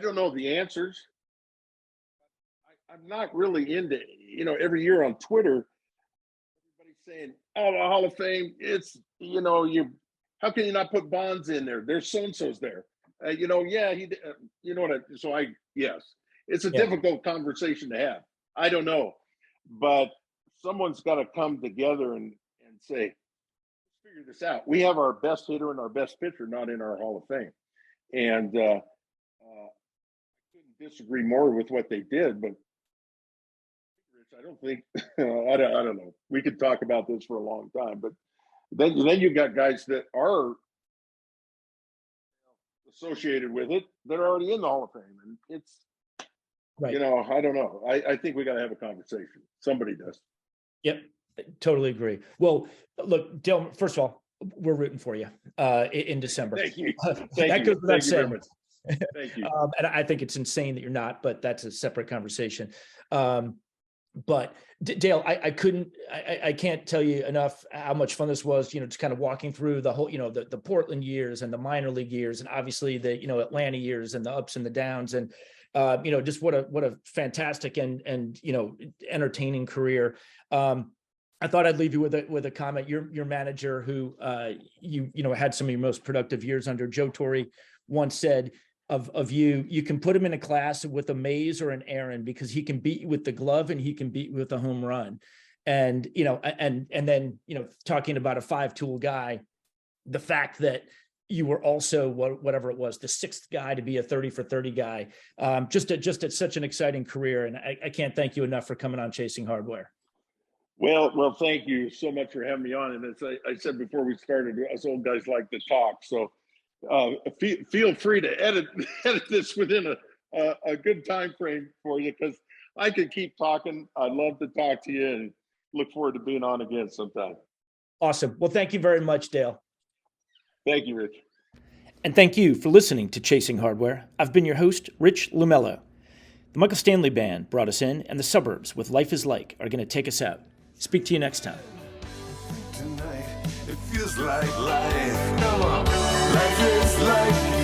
[SPEAKER 2] don't know the answers. I'm not really into, every year on Twitter, everybody's saying, oh, the Hall of Fame, it's, how can you not put Bonds in there? There's so-and-so's there. Yes, it's a difficult conversation to have. I don't know, but someone's got to come together and say, figure this out. We have our best hitter and our best pitcher not in our Hall of Fame, and I couldn't disagree more with what they did. But I don't think I don't know. We could talk about this for a long time, but then you got guys that are associated with it that are already in the Hall of Fame, and it's I don't know. I think we got to have a conversation. Somebody does.
[SPEAKER 1] Yep. Totally agree. Well, look, Dale, first of all, we're rooting for you in December.
[SPEAKER 2] Thank you.
[SPEAKER 1] That goes without saying.
[SPEAKER 2] Thank you.
[SPEAKER 1] And I think it's insane that you're not, but that's a separate conversation. But Dale, I can't tell you enough how much fun this was, just kind of walking through the whole, the Portland years and the minor league years, and obviously the, Atlanta years and the ups and the downs, and just what a fantastic and entertaining career. I thought I'd leave you with a comment. Your manager, who had some of your most productive years under, Joe Torre, once said of you, you can put him in a class with a Mays or an Aaron because he can beat you with the glove and he can beat you with a home run. And and then talking about a 5-tool guy, the fact that you were also whatever it was, the 6th guy to be a 30 for 30 guy, just at such an exciting career. And I can't thank you enough for coming on Chasing Hardware.
[SPEAKER 2] Well, thank you so much for having me on. And as I said before we started, us old guys like to talk. So feel free to edit this within a good time frame for you, because I could keep talking. I'd love to talk to you and look forward to being on again sometime.
[SPEAKER 1] Awesome. Well, thank you very much, Dale.
[SPEAKER 2] Thank you, Rich.
[SPEAKER 1] And thank you for listening to Chasing Hardware. I've been your host, Rich Lamello. The Michael Stanley Band brought us in, and the Suburbs with Life is Like are going to take us out. Speak to you next time.
[SPEAKER 3] Tonight, it feels like life. Come on. Life is like